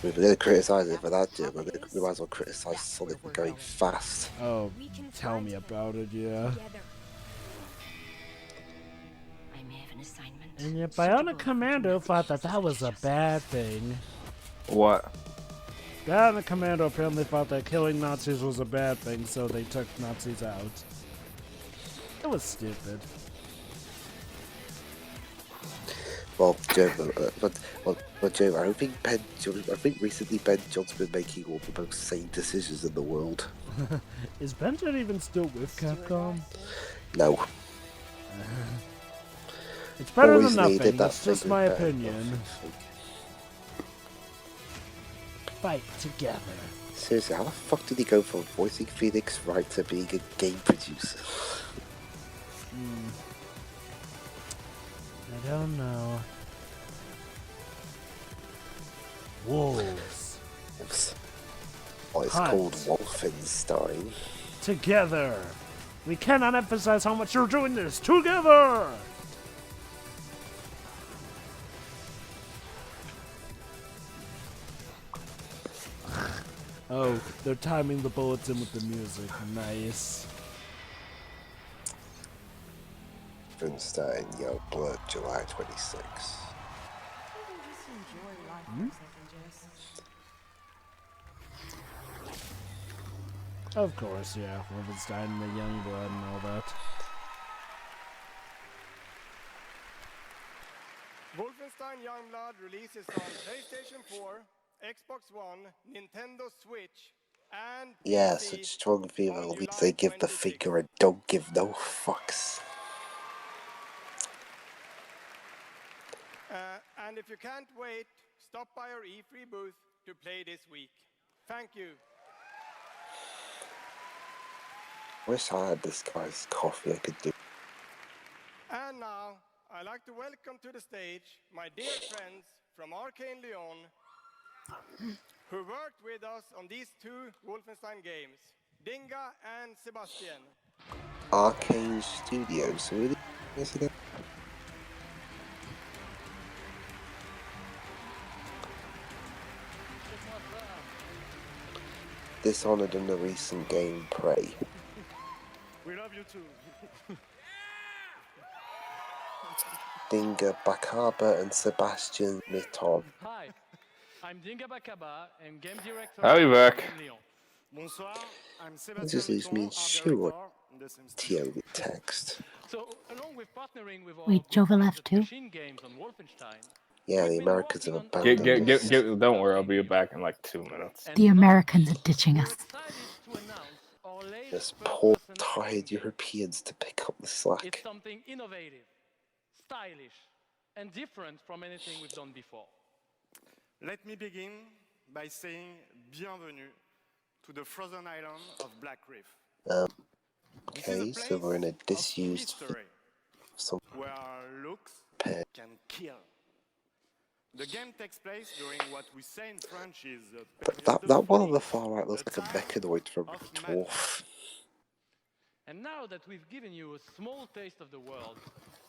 If we're going to criticise it for that, we might as well criticise Sonic for going fast. Oh, tell me about it, yeah. And yet Bionic Commando thought that was a bad thing. What? Bionic Commando apparently thought that killing Nazis was a bad thing, so they took Nazis out. It was stupid. Well, Joe, but Joe, I think recently Ben John's been making all the most sane decisions in the world. Is Ben John even still with Capcom? No. It's better than nothing, that's just my opinion. Fight together. Seriously, how the fuck did he go from voicing Phoenix Wright to being a game producer? I don't know. Wolves. Oh, it's called Wolfenstein. Together. We cannot emphasize how much you're doing this. Together! Oh, they're timing the bullets in with the music. Nice. Wolfenstein Youngblood, July 26. Of course, yeah. Wolfenstein and the Youngblood and all that. Wolfenstein Youngblood releases on PlayStation 4, Xbox One, Nintendo Switch, and Yeah, PC such strong female on leads. July They give the 26th. figure and don't give no fucks. And if you can't wait, stop by our E3 booth to play this week. Thank you. Wish I had this guy's coffee. I could do. And now, I'd like to welcome to the stage my dear friends from Arcane Lyon, who worked with us on these two Wolfenstein games, Dinga and Sebastian. Arcane Studios, really? Is it? Dishonored in the recent game Prey. We love you too. Dinga Bakaba and Sebastian Mitton. Hi, I'm Dinga Bakaba and game director I'll be of back. Lyon. Bonsoir, I'm This Sebastian just leaves me Mitton, art sure director in the Sims 2. TO text. So, along with partnering with our Wait, Jova left too? machine games on Wolfenstein, Yeah, the Americans have abandoned us. Don't worry, I'll be back in like 2 minutes. The Americans are ditching us. This poor, tired Europeans to pick up the slack. it's something innovative, stylish, and different from anything we've done before. Let me begin by saying bienvenue to the frozen island of Black Reef. Okay, so we're in a disused some where looks pair. can kill. The game takes place during what we say in French is That one on the far right looks like a mechanoid from Dwarf. And now that we've given you a small taste of the world,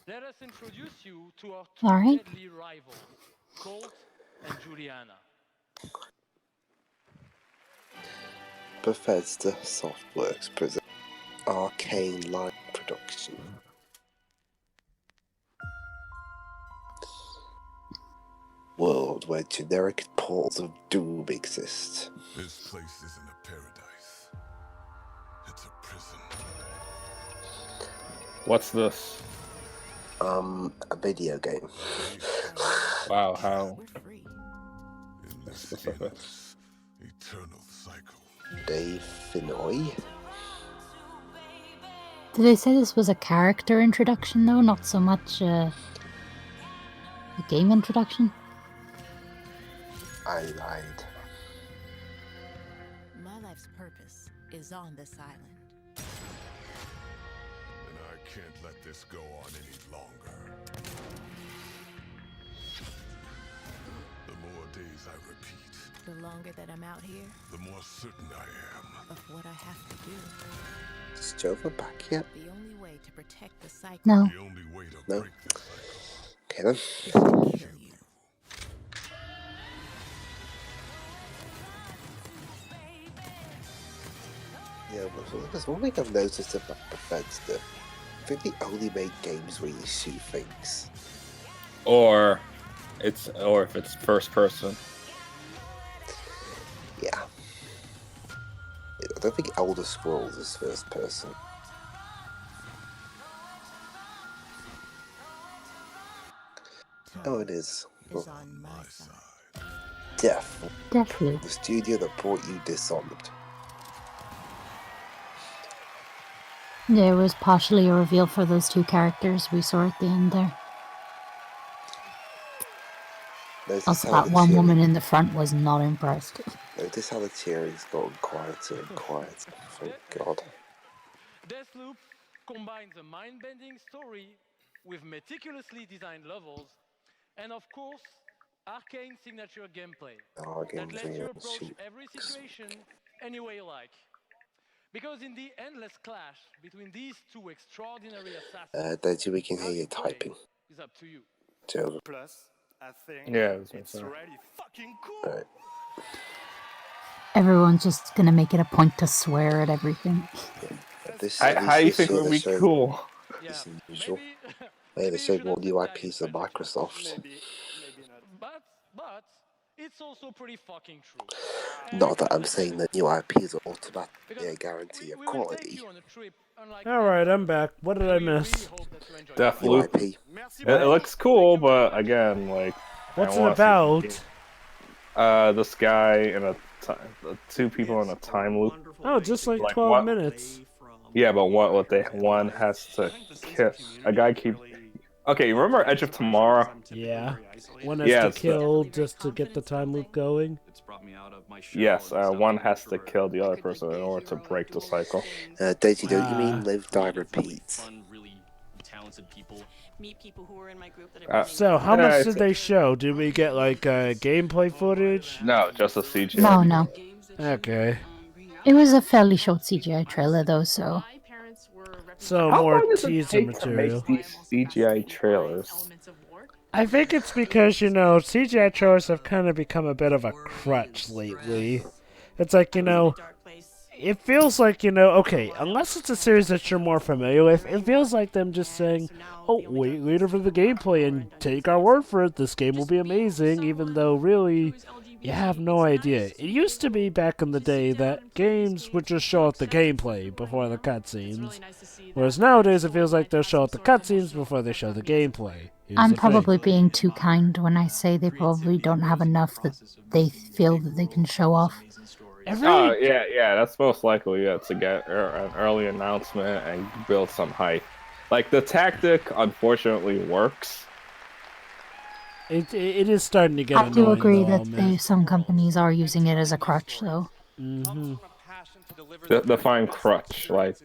let us introduce you to our two deadly rivals, Colt and Juliana. Bethesda Softworks presents Arcane Live Production. World where generic portals of doom exist. This place isn't a paradise. It's a prison. What's this? A video game. Wow, how? In this endless, eternal cycle. Dave Finoy. Did they say this was a character introduction though, not so much a game introduction? I lied. My life's purpose is on this island. And I can't let this go on any longer. The more days I repeat, The longer that I'm out here, the more certain I am of what I have to do. Is Jova back yet? The only way to protect the cycle. No. The only way to No. break the cycle. Okay then. is to kill you. Yeah, there's one thing I've noticed about Bethesda. I think they only make games where you shoot things. Or if it's first person. Yeah. I don't think Elder Scrolls is first person. Oh, it is. Is on my side. Definitely. The studio that brought you Dishonored. There was partially a reveal for those two characters we saw at the end there. Also, that one woman in the front was not impressed. Notice how the cheering's gotten quieter and quieter. Thank God. Deathloop combines a mind-bending story with meticulously designed levels, and of course, Arcane signature gameplay that lets you approach every situation any way you like. Because in the endless clash between these two extraordinary assassins, Deji, we can hear you typing. is up to you. Jova. Plus, I think Yeah, it's really fucking cool. Right. Everyone's just gonna make it a point to swear at everything. How do you think it would be cool? It's unusual. They showed more new IPs than Microsoft. But it's also pretty fucking true. Not that I'm saying that new IPs are automatically a guarantee of quality. Alright, I'm back. What did I miss? Deathloop. It looks cool, but again, like... What's it about? This guy and two people in a time loop. Oh, just like 12 minutes. Yeah, but one has to kill... A guy keep... Okay, remember Edge of Tomorrow? Yeah. One has to kill just to get the time loop going? Yes, one has to kill the other person in order to break the cycle. Daisy, don't you mean live, die, repeat? So, how much did they show? Did we get, like, gameplay footage? No, just a CGI. No. Okay. It was a fairly short CGI trailer, though, so... So, How more long does it teaser take material. to make these CGI trailers? I think it's because, you know, CGI trailers have kind of become a bit of a crutch lately. It's like, you know, it feels like, you know, okay, unless it's a series that you're more familiar with, it feels like them just saying, oh, wait later for the gameplay and take our word for it, this game will be amazing, even though really, you have no idea. It used to be back in the day that games would just show up the gameplay before the cutscenes, whereas nowadays it feels like they'll show up the cutscenes before they show the gameplay. I'm probably being too kind when I say they probably don't have enough that they feel that they can show off. Oh, yeah, that's most likely it, to get an early announcement and build some hype. Like, the tactic, unfortunately, works. It is starting to get I do annoying, agree though, that some companies are using it as a crutch, though. Mm-hmm. Define crutch, like...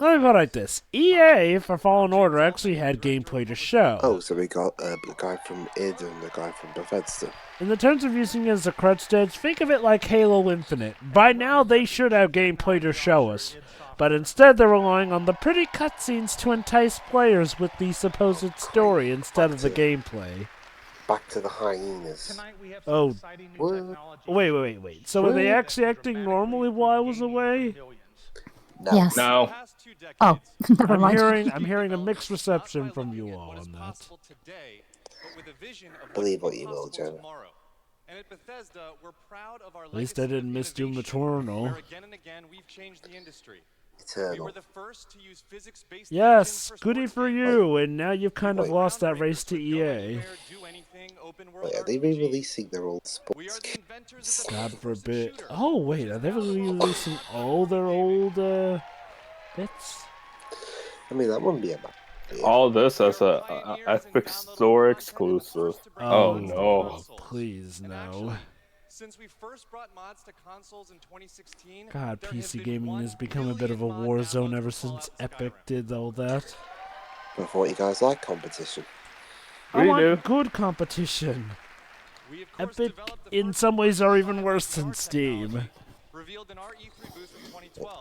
Let me put it like this. EA, for Fallen Order, actually had gameplay to show. Oh, so we got the guy from id and the guy from Bethesda. In the terms of using it as a crutch stage, think of it like Halo Infinite. By now, they should have gameplay to show us. But instead, they're relying on the pretty cutscenes to entice players with the supposed story instead of the gameplay. Back to the hyenas. Oh, wait. So were they actually acting normally while I was away? No. Yes. No. Oh, never mind. I'm hearing a mixed reception from you all on that. Believe what you will, Jonah. And at Bethesda, we're proud of our At least I didn't miss Doom Eternal. again and again we've changed the industry. Eternal. We were the first to use physics-based Yes, goody for you, and now you've kind of lost that race to EA. Wait, are they re-releasing their old sports games? God forbid. Oh, wait, are they re-releasing all their old, bits? I mean, that wouldn't be a bad idea. All this as a Epic Store exclusive. Oh no. Please, no. Since we first brought mods to consoles in 2016, God, PC gaming has become a bit of a war zone ever since Epic did all that. I thought you guys like competition. I want good competition. Epic, in some ways, are even worse than Steam.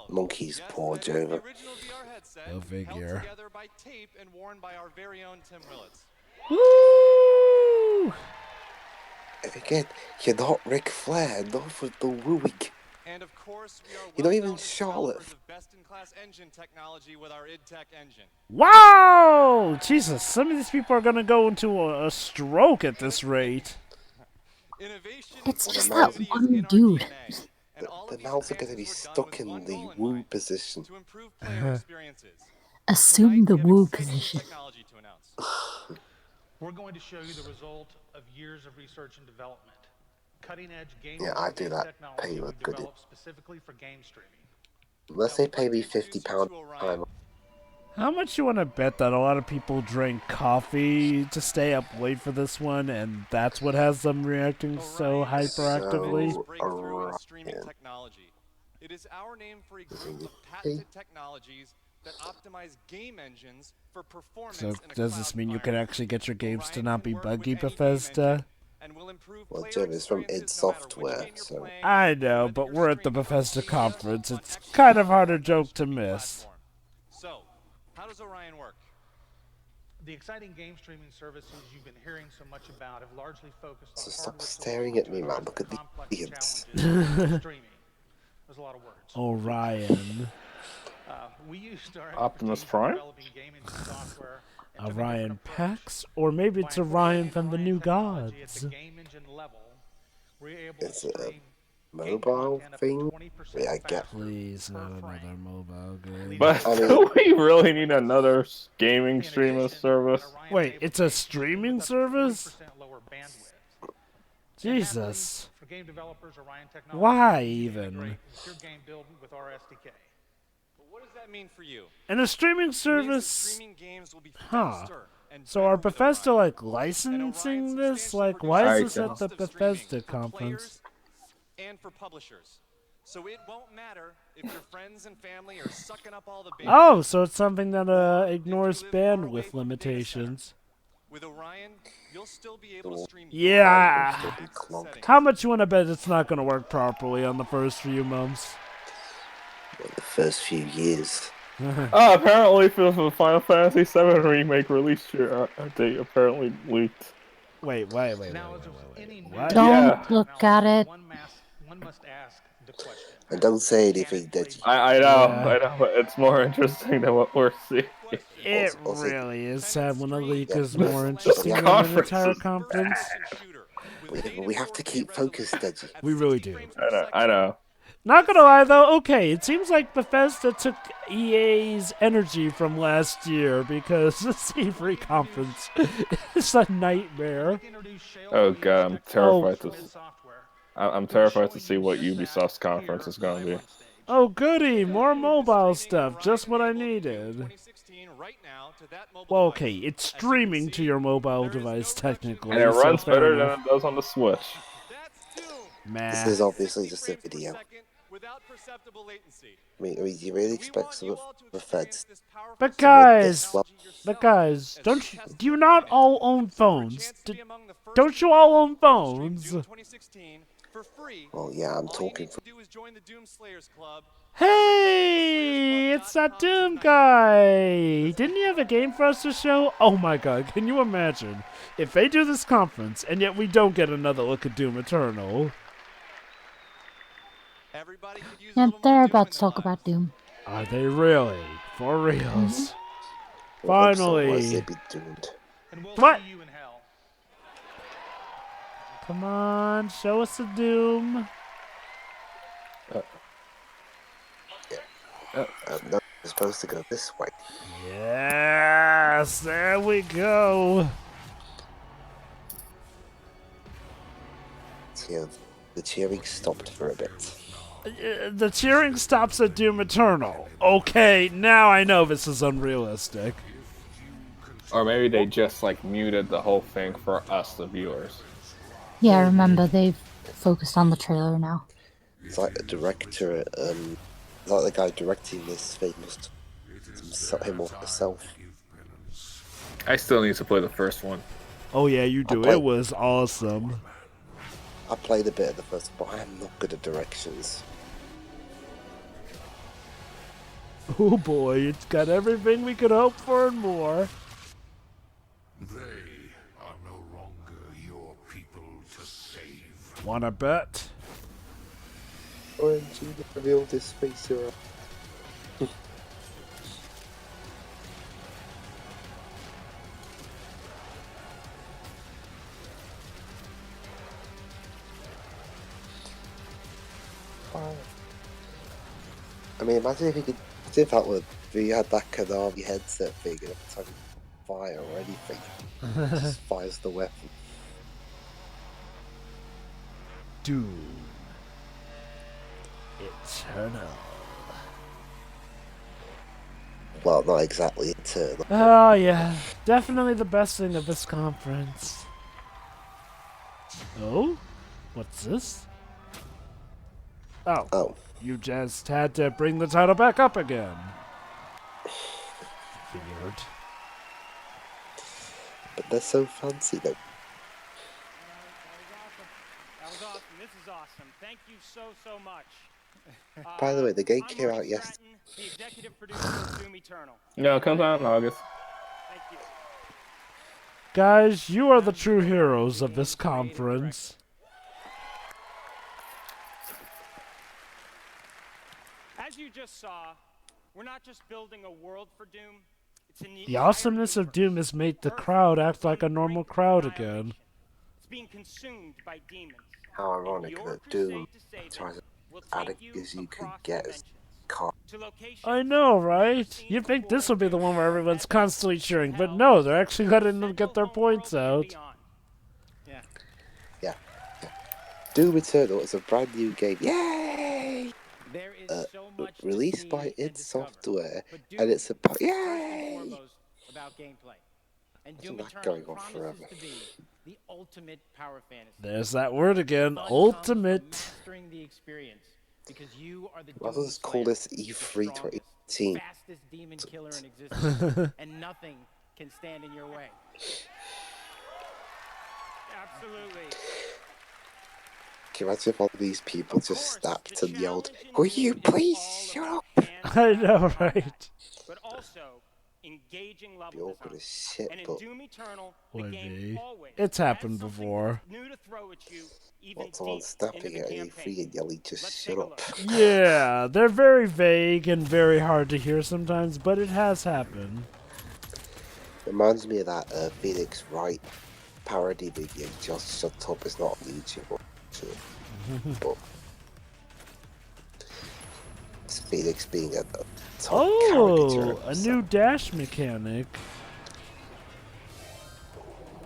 Monkey's paw, Jonah. Go figure. Woo! Again, you're not Ric Flair, not for the wooing. And of course, you're not even Charlotte. Best-in-class engine technology with our idTech engine. Wow! Jesus, some of these people are gonna go into a stroke at this rate. It's just that one dude. The mouths are gonna be stuck in the woo position. Assume the woo position. We're going to show you the result of years of research and development. Cutting-edge game I do that. technology Pay we with good. developed specifically for game streaming. Unless they pay me £50 a time. How much you want to bet that a lot of people drink coffee to stay up late for this one, and that's what has them reacting so hyperactively? It is our name for a group of patented technologies that optimize game engines for performance. So does this mean you can actually get your games to not be buggy, Bethesda? Well, Jim, it's from id Software, so... I know, but we're at the Bethesda conference. It's kind of hard a joke to miss. So, how does Orion work? The exciting game streaming services you've been hearing so much about have largely focused on So stop staring at me, man. Look at the audience. was a lot of words. Orion. We used our Optimus Prime? game engine software. Orion Pax? Or maybe it's Orion from the New Gods. At the game engine level, we're able Is to it a stream mobile thing? Yeah, I get. Please, not another mobile game. But do we really need another gaming streaming service? Wait, it's a streaming service? Jesus. For game developers, Orion Technology Why even? your game build with our SDK. But what does that mean for you? And a streaming service? Streaming games will be Huh. faster and So are Bethesda like licensing this? Like, why is this at the Bethesda conference? and for publishers. So it won't matter if your friends and family are sucking up all the bandwidth. Oh, so it's something that ignores bandwidth limitations. With Orion, you'll still be able to stream. Yeah. How much you want to bet it's not going to work properly on the first few months? Well, the first few years. Apparently for the Final Fantasy VII remake release date apparently leaked. Wait. What? Don't look at it. One must ask the question. And don't say anything that I know, but it's more interesting than what we're seeing. It really is sad when a leak is more interesting than an entire conference. We have to keep focused, Deji. We really do. I know. Not gonna lie though, okay, it seems like Bethesda took EA's energy from last year because the C3 conference is a nightmare. Oh god, I'm terrified I'm terrified to see what Ubisoft's conference is gonna be. Oh goody, more mobile stuff, just what I needed. Well, okay, it's streaming to your mobile device technically. And it runs better than it does on the Switch. This is obviously just a video. I mean, do you really expect some of the feds? But guys, do you not all own phones? Don't you all own phones? Well, yeah, I'm talking for... Hey, it's that Doom guy! Didn't he have a game for us to show? Oh my god, can you imagine? If they do this conference, and yet we don't get another look at Doom Eternal. Yeah, they're about to talk about Doom. Are they really? For reals? Finally! What? Come on, show us the Doom. I'm not supposed to go this way. Yes, there we go. The cheering stopped for a bit. The cheering stops at Doom Eternal. Okay, now I know this is unrealistic. Or maybe they just like muted the whole thing for us, the viewers. Yeah, remember they've focused on the trailer now. It's like the director, like the guy directing this thing must him or herself. I still need to play the first one. Oh yeah, you do. It was awesome. I played a bit of the first one, but I am not good at directions. Oh boy, it's got everything we could hope for and more. They are no longer your people to save. Wanna bet? OMG, they revealed his face here. I mean, imagine if you could, if that would, if you had that Kanavi headset thing and every time you fire or anything, it just fires the weapon. Doom Eternal. Well, not exactly eternal. Oh yeah, definitely the best thing of this conference. Oh? What's this? Oh. You just had to bring the title back up again. Weird. But they're so fancy though. That was awesome. This is awesome. Thank you so much. By the way, the game came out yesterday. The executive producer of Doom Eternal. No, it comes out in August. Thank you. Guys, you are the true heroes of this conference. As you just saw, we're not just building a world for Doom. The awesomeness of Doom has made the crowd act like a normal crowd again. It's being consumed by demons. How ironic that Doom tries as adequate as you could get as car. I know, right? You'd think this would be the one where everyone's constantly cheering, but no, they're actually letting them get their points out. Yeah. Doom Eternal is a brand new game. Yay! Released by id Software, and it's about yay! Isn't that going on forever? The ultimate power fantasy. There's that word again, ultimate. Let's just call this E3 2018. Fastest demon killer in existence, and nothing can stand in your way. Absolutely. Can you imagine if all these people just snapped and yelled, "Will you please shut up?" I know, right? But also engaging level Be awkward as shit, and in but Doom Eternal, would be. It's happened before. new to throw at you, even what's someone snapping at E3 and yelling, "Just shut up"? Yeah, they're very vague and very hard to hear sometimes, but it has happened. Reminds me of that Phoenix Wright parody video, "Just Shut Up." It's not on YouTube, but it's Phoenix being a top caricature. A new dash mechanic.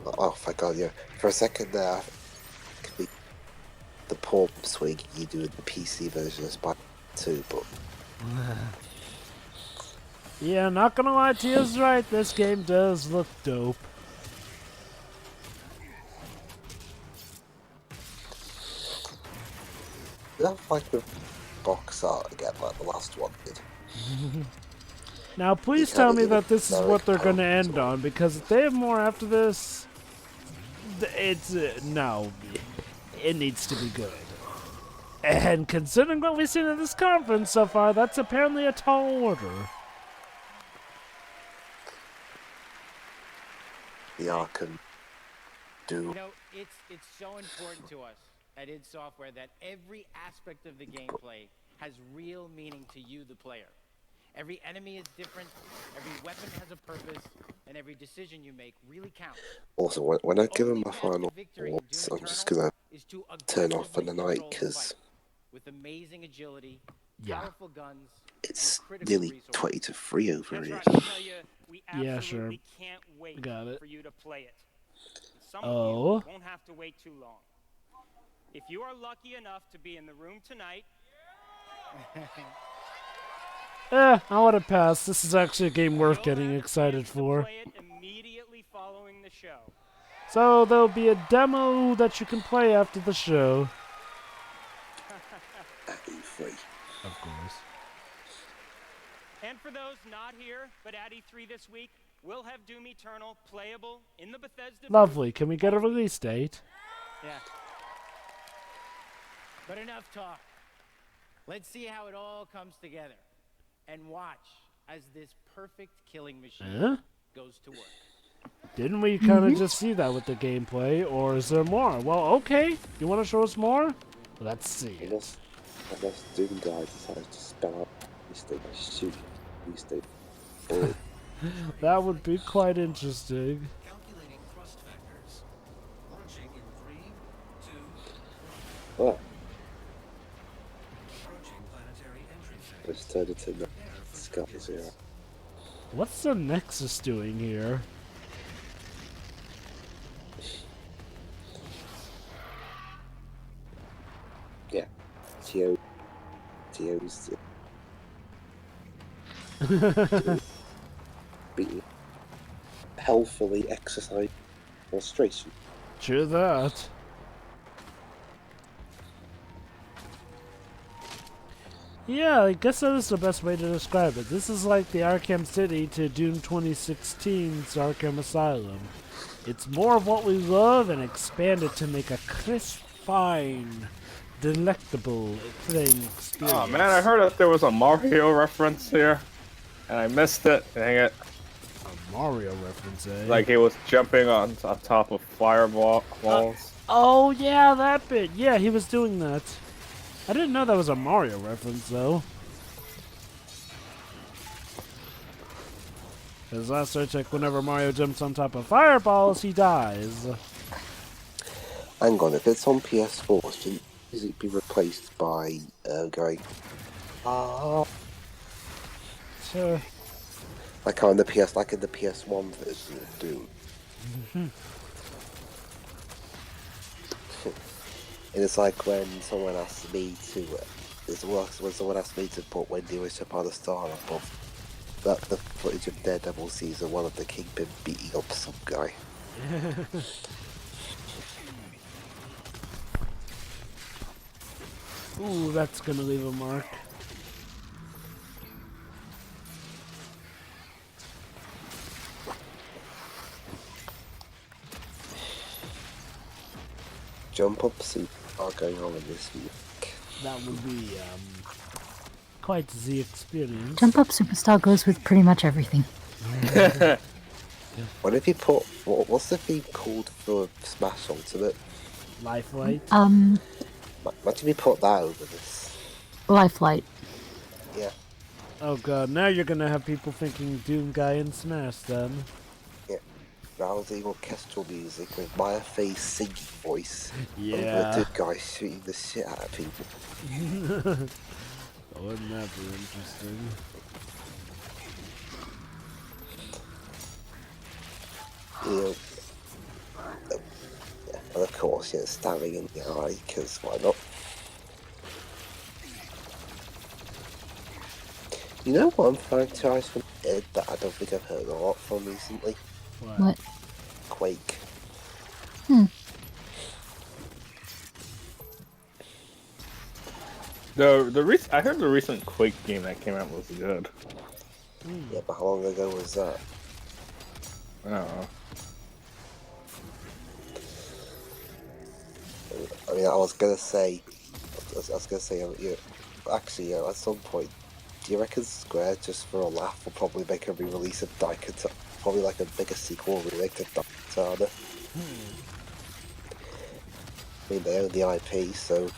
Oh my god, yeah. For a second there, the palm swing you do in the PC version is bad too, but... Yeah, not gonna lie, Tia's right, this game does look dope. Not like the box art again, like the last one did. Now, please tell me that this is what they're gonna end on, because if they have more after this, it's no, it needs to be good. And considering what we've seen in this conference so far, that's apparently a tall order. The Arkham Doom. You know, it's so important to us at id Software that every aspect of the gameplay has real meaning to you, the player. Every enemy is different, every weapon has a purpose, and every decision you make really counts. Also, when I give him my final thoughts, I'm just gonna turn off for the night, because with amazing agility, powerful guns, it's nearly 20-3 over here. Yeah, sure. Can't wait Got it. for you to play it. Some of you won't have to wait too long. If you are lucky enough to be in the room tonight, I want to pass. This is actually a game worth getting excited for. play it immediately following the show. So there'll be a demo that you can play after the show. E3. Of course. And for those not here, but at E3 this week, we'll have Doom Eternal playable in the Bethesda. Lovely. Can we get a release date? Yeah. But enough talk. Let's see how it all comes together. And watch as this perfect killing machine goes to work. Didn't we kind of just see that with the gameplay, or is there more? Well, okay. You want to show us more? Let's see. Unless Doom guy decides to spell out mistake, shoot, mistake. That would be quite interesting. Calculating thrust factors. Launching in 3, 2. Oh. Approaching planetary entry phase. Let's turn it into Scott Zero. What's the Nexus doing here? Yeah. Tio's being healthily exercise frustration. True that. Yeah, I guess that is the best way to describe it. This is like the Arkham City to Doom 2016's Arkham Asylum. It's more of what we love and expanded to make a crisp, fine, delectable playing experience. Oh man, I heard that there was a Mario reference here, and I missed it. Dang it. A Mario reference, eh? Like he was jumping on top of fireballs. Oh yeah, that bit. Yeah, he was doing that. I didn't know that was a Mario reference, though. Because last I checked, whenever Mario jumps on top of fireballs, he dies. Hang on, if it's on PS4, shouldn't it be replaced by going... Sure. Like in the PS1 version of Doom. And it's like when someone asked me to... when someone asked me to put Wendy Wish upon a star above the footage of Daredevil Season 1 of the Kingpin beating up some guy. Ooh, that's gonna leave a mark. Jump up super are going on in this week. That would be quite the experience. Jump Up Superstar goes with pretty much everything. What if you put what's the theme called for Smash Ultimate? Lifelight. Imagine you put that over this. Lifelight. Yeah. Oh god, now you're gonna have people thinking Doom Guy in Smash then. Yeah. Rousing orchestral music with Maya Faye's singing voice. Yeah. Over a guy shooting the shit out of people. Oh, wouldn't that be interesting? Yeah. And of course, stabbing in the eye, because why not? You know one franchise from Ed that I don't think I've heard a lot from recently? What? Quake. I heard the recent Quake game that came out was good. Yeah, but how long ago was that? I don't know. I mean, I was gonna say, at some point, do you reckon Square, just for a laugh, will probably make a re-release of Daikatana, probably like a bigger sequel remake to Daikatana? I mean, they own the IP, so...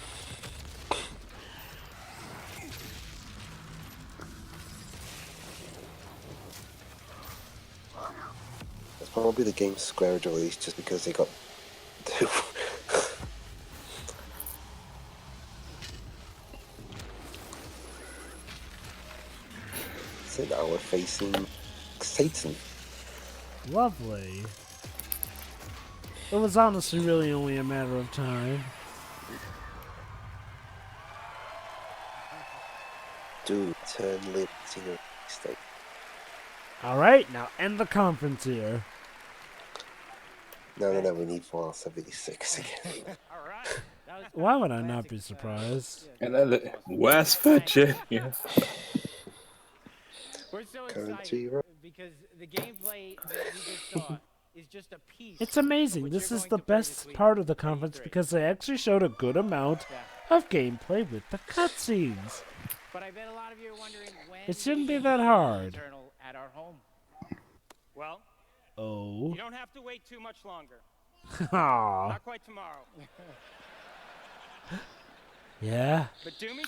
It's probably the game Square would release just because they got... So now we're facing Satan. Lovely. It was honestly really only a matter of time. Dude, turn lip to your state. Alright, now end the conference here. No, we need Fallout 76 again. Why would I not be surprised? And then West Virginia. We're so excited because the gameplay that we just saw is just a piece. It's amazing. This is the best part of the conference because they actually showed a good amount of gameplay with the cutscenes. But I bet a lot of you are wondering when it shouldn't be that hard. At our home. Well, you don't have to wait too much longer. Not quite tomorrow. Yeah.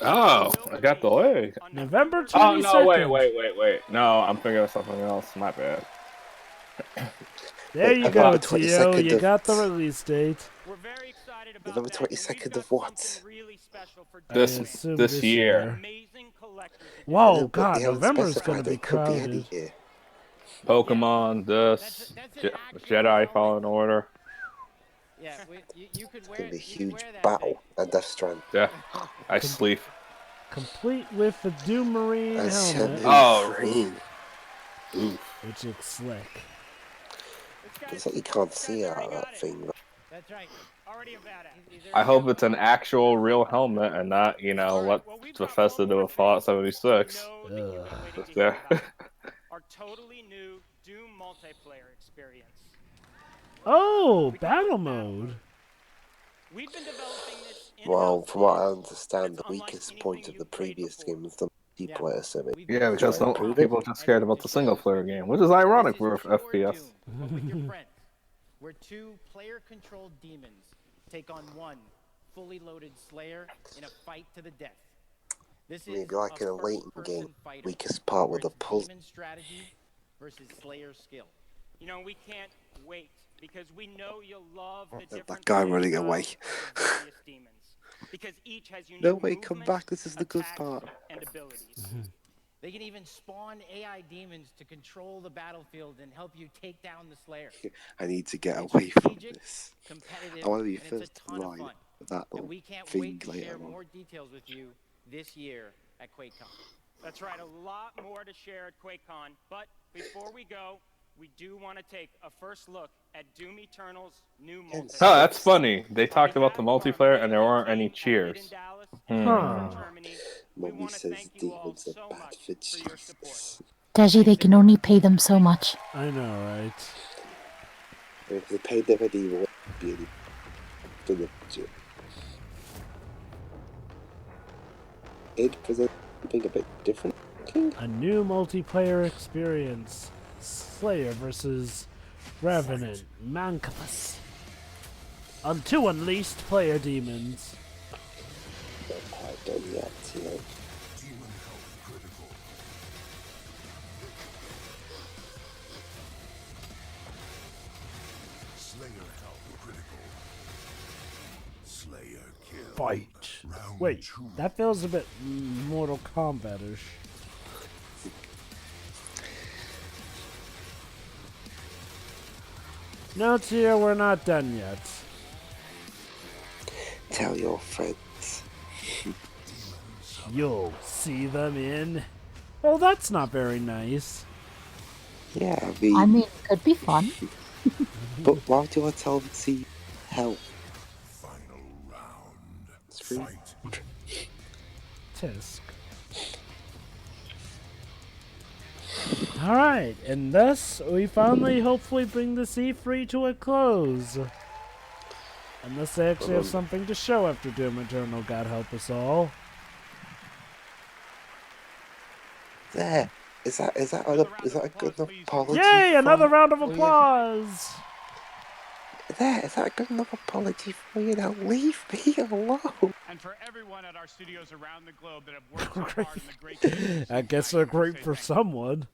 Oh, I got delayed. November 22nd. Oh, no, wait. No, I'm thinking of something else. My bad. There you go, Tio. You got the release date. We're very excited about November 22nd of what? This year. Whoa, God, November is going to be crowded. Pokemon, Jedi Fallen Order. Yeah, you could wear it's gonna be a huge battle and Death Strand. Yeah, I sleep. Complete with the Doom Marine helmet. Oh, which is slick. It's like you can't see that thing. That's right. Already a badass. I hope it's an actual real helmet and not, what Bethesda did with Fallout 76. Yeah. Our totally new Doom multiplayer experience. Oh, battle mode. We've been developing this well, from what I understand, the weakest point of the previous game was the multiplayer summit. Yeah, because people are just scared about the single player game, which is ironic for FPS. With your friends, where two player-controlled demons take on one fully loaded Slayer in a fight to the death. This Maybe like in a latent game, weakest part with a puzzle. Strategy versus Slayer's skill. You know, we can't wait because we know you'll love the different that guy running away. various demons. Because each has unique No way, come back. This is the good attacks, part. and abilities. They can even spawn AI demons to control the battlefield and help you take down the Slayer. I need to get away from this. Competitive, I want to be and first it's a in ton of line fun. with that And little we can't thing wait to later share on. more details with you this year at QuakeCon. That's right, a lot more to share at QuakeCon. But before we go, we do want to take a first look at Doom Eternal's new multiplayer. Oh, that's funny. They talked about the multiplayer and there weren't any cheers. Mommy says demons are bad for Jesus. Deji, they can only pay them so much. I know, right? If they paid them any more, it'd be any for the budget. It presents something a bit different. A new multiplayer experience. Slayer versus Revenant Mancubus. On 2 unleashed player demons. Not quite done yet, you know. Fight. Wait, that feels a bit Mortal Kombat-ish. Notes here, we're not done yet. Tell your friends. You'll see them in... Oh, that's not very nice. Yeah, I mean, it could be fun. But why do I tell them to see hell? It's free. Tisk. Alright, and thus we finally hopefully bring the E3 to a close. Unless they actually have something to show after Doom Eternal, God help us all. There. Is that a good enough apology? Yay! Another round of applause! There, is that a good enough apology for you? Now leave me alone. And for everyone at our studios around the globe that have worked so hard in the great games, I guess they're great for someone.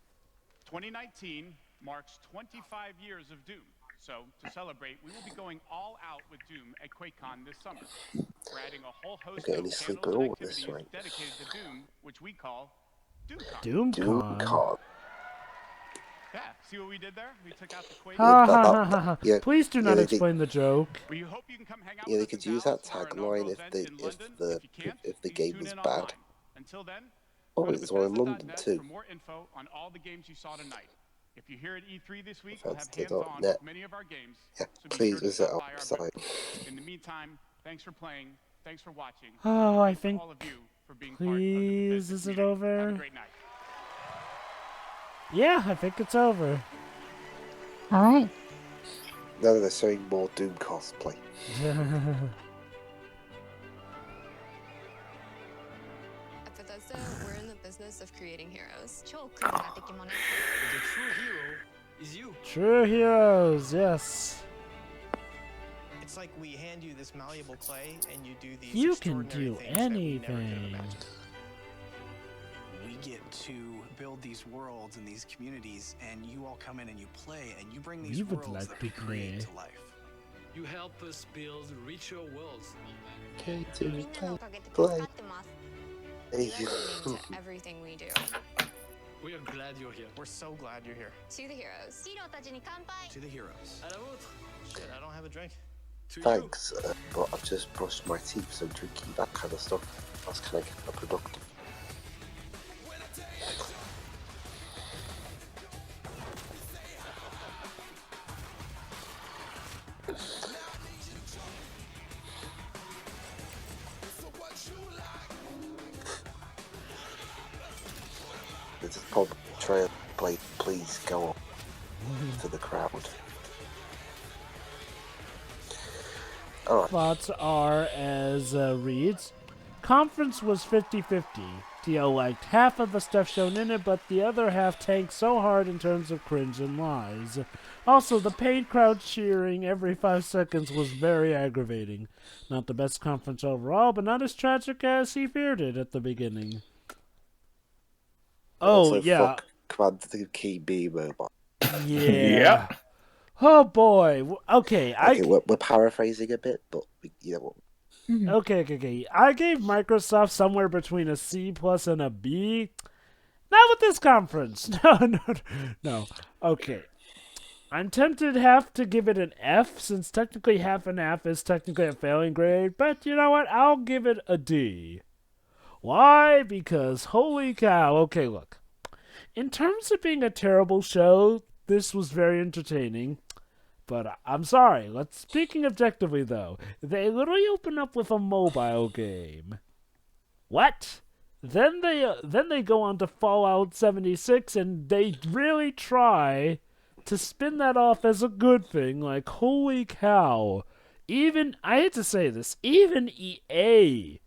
2019 marks 25 years of Doom. So, to celebrate, we will be going all out with Doom at QuakeCon this summer. We're adding a whole host of panels and activities dedicated to Doom, which we call DoomCon. DoomCon. Yeah, see what we did there? We took out the Quake. Yeah, Please do not explain the joke. We hope you can come hang out Yeah, they with could us in use that Dallas for our tagline inaugural if event in London. if the Please game tune was in bad. online. Until then, Oh, go to it's all in London Bethesda.net too. for more info on all the games you saw tonight. If you're here at E3 this week, we'll have hands-on Bethesda.net. with many of our games. Yeah, So be please sure to visit stop our by our site. booth. In the meantime, thanks for playing, thanks for watching. Oh, I and think... all of you for being part of the Please, Bethesda is it community. over? Have a great night. Yeah, I think it's over. Alright. No, they're showing more Doom cosplay. At Bethesda, we're in the business of creating heroes. The true hero is you. True heroes, yes. It's like we hand you this malleable clay and you do these You can extraordinary do things that we never could anything. imagine. We get to build these worlds and these communities, and you all come in and you play, and you bring these We would worlds like that to we create play. to life. You help us build richer worlds. Play. to everything we do. We are glad you're here. We're so glad you're here. To the heroes. To the heroes. Shit, I don't have a drink. Thanks, but I've just brushed my teeth, so drinking that kind of stuff, that's kind of counterproductive. This is probably trail play. Please go on to the crowd. Alright. Thoughts are as reads. Conference was 50-50. TL liked half of the stuff shown in it, but the other half tanked so hard in terms of cringe and lies. Also, the paid crowd cheering every 5 seconds was very aggravating. Not the best conference overall, but not as tragic as he feared it at the beginning. Oh, Also, yeah. Commander Keen B mobile. Yeah. Oh boy. Okay, we're paraphrasing a bit, but you know what? Okay. I gave Microsoft somewhere between a C+ and a B. Not with this conference. No. Okay. I'm tempted half to give it an F, since technically half an F is technically a failing grade, but you know what? I'll give it a D. Why? Because holy cow. Okay, look. In terms of being a terrible show, this was very entertaining. But I'm sorry. Speaking objectively, though, they literally open up with a mobile game. What? Then they go on to Fallout 76, and they really try to spin that off as a good thing. Like, holy cow! I hate to say this, even EA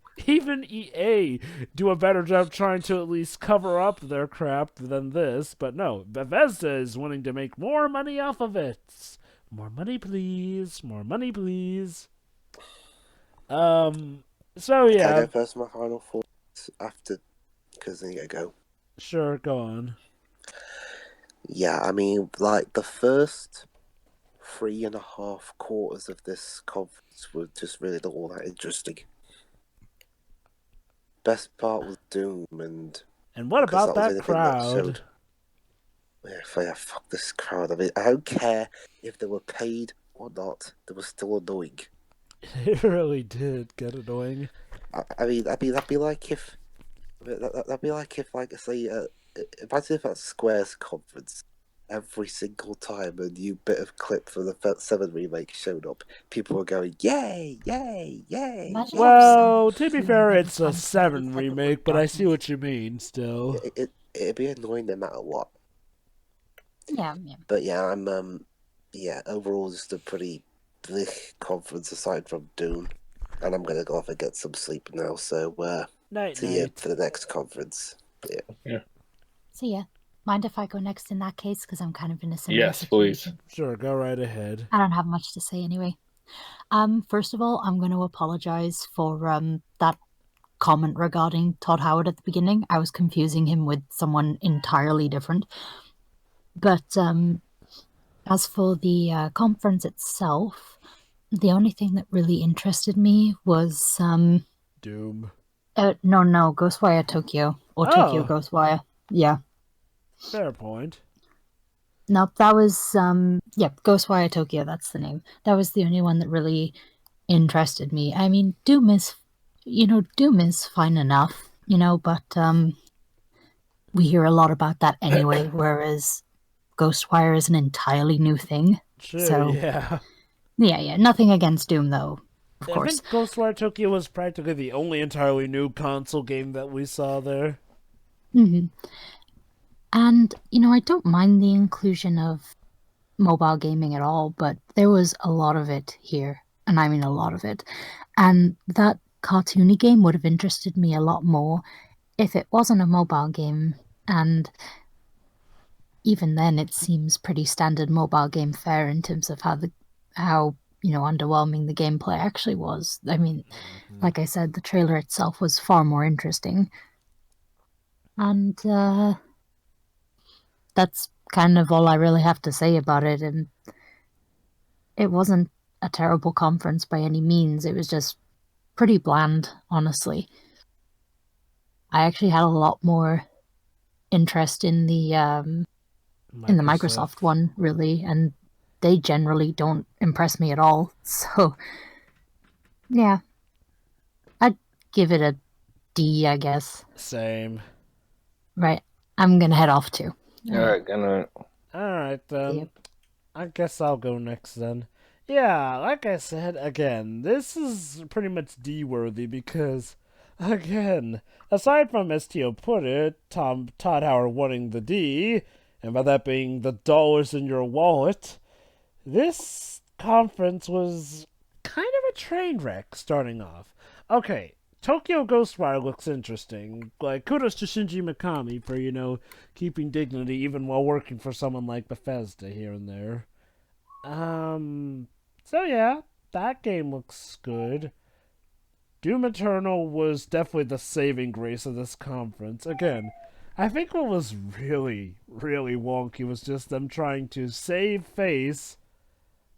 do a better job trying to at least cover up their crap than this. But no, Bethesda is wanting to make more money off of it. More money, please. More money, please. So yeah. Can I go first? My final thoughts after, because then you go. Sure, go on. Yeah, I mean, like the first 3.5 quarters of this conference were just really not all that interesting. Best part was Doom, and what about that crowd? Yeah, fuck this crowd. I mean, I don't care if they were paid or not. They were still annoying. It really did get annoying. I mean, that'd be like if, like, say, imagine if at Square's conference, every single time a new bit of clip from the 7 remake showed up, people were going, yay, yay, yay. Well, to be fair, it's a 7 remake, but I see what you mean still. It'd be annoying no matter what. Yeah. But yeah, I'm overall just a pretty bleak conference aside from Doom, and I'm gonna go off and get some sleep now. So see you for the next conference. Yeah. See ya. Mind if I go next in that case, because I'm kind of in a similar Yes, situation. please. Sure, go right ahead. I don't have much to say anyway. First of all, I'm going to apologize for that comment regarding Todd Howard at the beginning. I was confusing him with someone entirely different. But as for the conference itself, the only thing that really interested me was Doom. No, Ghostwire Tokyo or Tokyo Ghostwire. Yeah. Fair point. Nope, that was Ghostwire Tokyo. That's the name. That was the only one that really interested me. I mean, Doom is fine enough, but we hear a lot about that anyway. Whereas Ghostwire is an entirely new thing. Sure, so, yeah. Yeah, nothing against Doom, though, of course. I think Ghostwire Tokyo was practically the only entirely new console game that we saw there. Mm-hmm. And, I don't mind the inclusion of mobile gaming at all, but there was a lot of it here. And I mean a lot of it. And that cartoony game would have interested me a lot more if it wasn't a mobile game. And even then, it seems pretty standard mobile game fare in terms of how underwhelming the gameplay actually was. I mean, like I said, the trailer itself was far more interesting. And that's kind of all I really have to say about it. And it wasn't a terrible conference by any means. It was just pretty bland, honestly. I actually had a lot more interest in the Microsoft one, really, and they generally don't impress me at all. So, yeah, I'd give it a D, I guess. Same. Right, I'm gonna head off too. Alright, gonna. Alright, then. I guess I'll go next then. Yeah, like I said, again, this is pretty much D-worthy because, again, aside from, as Tio put it, Todd Howard wanting the D, and by that being the dollars in your wallet, this conference was kind of a train wreck starting off. Okay, Tokyo Ghostwire looks interesting. Like, kudos to Shinji Mikami for, keeping dignity even while working for someone like Bethesda here and there. So yeah, that game looks good. Doom Eternal was definitely the saving grace of this conference. Again, I think what was really, really wonky was just them trying to save face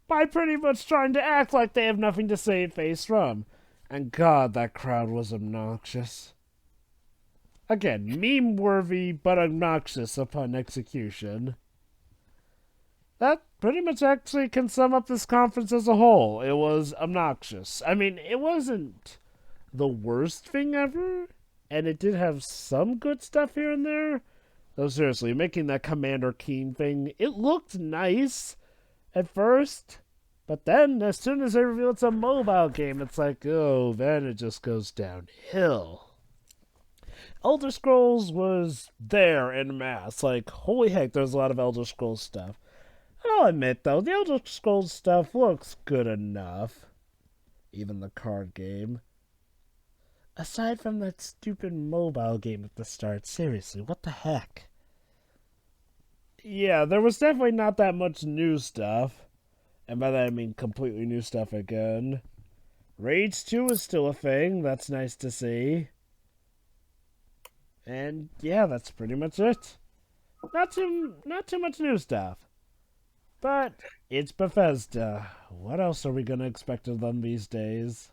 by pretty much trying to act like they have nothing to save face from. And God, that crowd was obnoxious. Again, meme-worthy, but obnoxious upon execution. That pretty much actually can sum up this conference as a whole. It was obnoxious. I mean, it wasn't the worst thing ever, and it did have some good stuff here and there. Though seriously, making that Commander Keen thing, it looked nice at first, but then as soon as they reveal it's a mobile game, it's like, oh, then it just goes downhill. Elder Scrolls was there en masse. Like, holy heck, there's a lot of Elder Scrolls stuff. I'll admit, though, the Elder Scrolls stuff looks good enough. Even the card game. Aside from that stupid mobile game at the start, seriously, what the heck? Yeah, there was definitely not that much new stuff. And by that I mean completely new stuff again. Rage 2 is still a thing, that's nice to see. And yeah, that's pretty much it. Not too much new stuff. But it's Bethesda. What else are we gonna expect of them these days?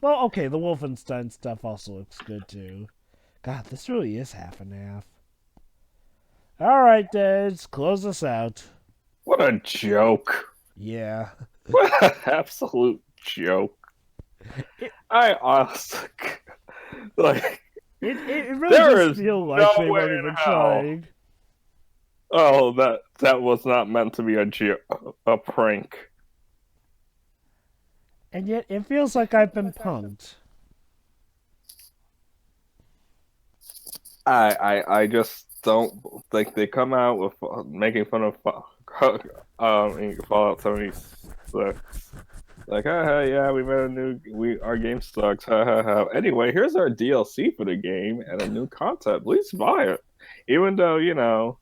Well, okay, the Wolfenstein stuff also looks good too. God, this really is half and half. Alright, Dej, close us out. What a joke. Yeah. What an absolute joke. I honestly... Like... It really does feel like they weren't even trying. Oh, that was not meant to be a prank. And yet, it feels like I've been punked. I just don't think they come out with making fun of Fallout 76. Like, yeah, we made our game sucks. Anyway, here's our DLC for the game and a new content. Please buy it, even though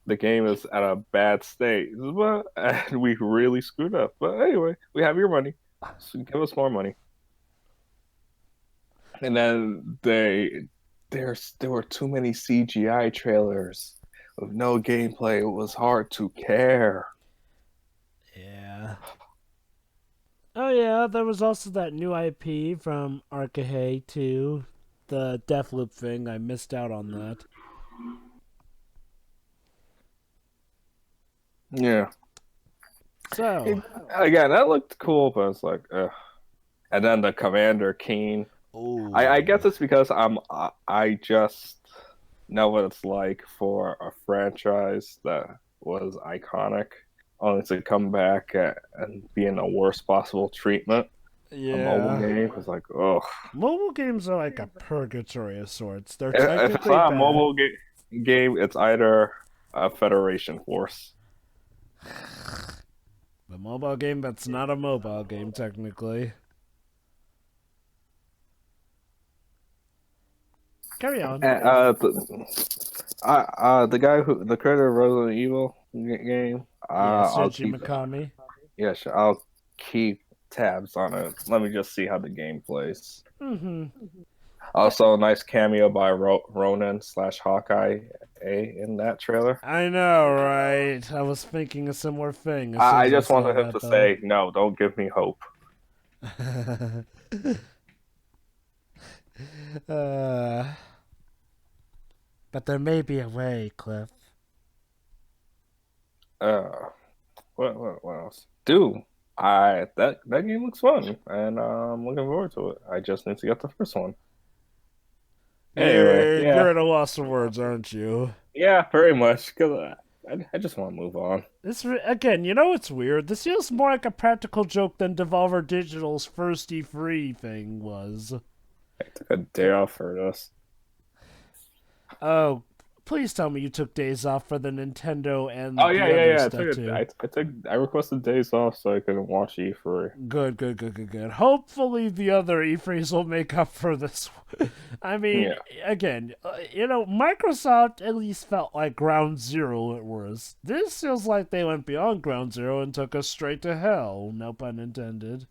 the game is at a bad state, and we really screwed up. But anyway, we have your money. So give us more money. And then there were too many CGI trailers with no gameplay. It was hard to care. Yeah. Oh yeah, there was also that new IP from Arcade 2, the Deathloop thing. I missed out on that. Yeah. So again, that looked cool, but it's like, ugh. And then the Commander Keen. I guess it's because I just know what it's like for a franchise that was iconic, only to come back and be in the worst possible treatment. Yeah. A mobile game is like, ugh. Mobile games are like a purgatory of sorts. They're if it's not a mobile game, it's either a Federation force. The mobile game that's not a mobile game, technically. Carry on. The guy the creator of Resident Evil game. Shinji Mikami. Yeah, sure. I'll keep tabs on it. Let me just see how the game plays. Mm-hmm. Also, a nice cameo by Ronan/Hawkeye in that trailer. I know, right? I was thinking a similar thing. I just wanted him to say, no, don't give me hope. But there may be a way, Cliff. What else? Dude, that game looks fun, and I'm looking forward to it. I just need to get the first one. Anyway, you're at a loss for words, aren't you? Yeah, very much. Cause I just want to move on. This again, what's weird? This feels more like a practical joke than Devolver Digital's first E3 thing was. I took a day off for this. Oh, please tell me you took days off for the Nintendo and I requested days off so I could watch E3. Good. Hopefully the other E3s will make up for this. I mean, again, Microsoft at least felt like Ground Zero at worst. This feels like they went beyond Ground Zero and took us straight to hell. No pun intended.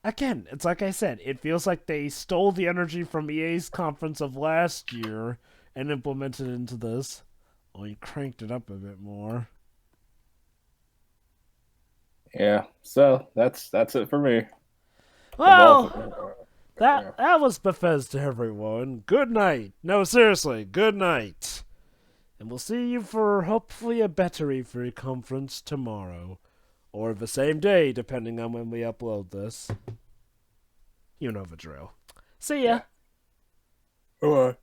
again, it's like I said, it feels like they stole the energy from EA's conference of last year and implemented it into this. Well, you cranked it up a bit more. Yeah, so that's it for me. Well, that was Bethesda, everyone. Good night. No, seriously, good night. And we'll see you for hopefully a better E3 conference tomorrow. Or the same day, depending on when we upload this. You know the drill. See ya. Bye.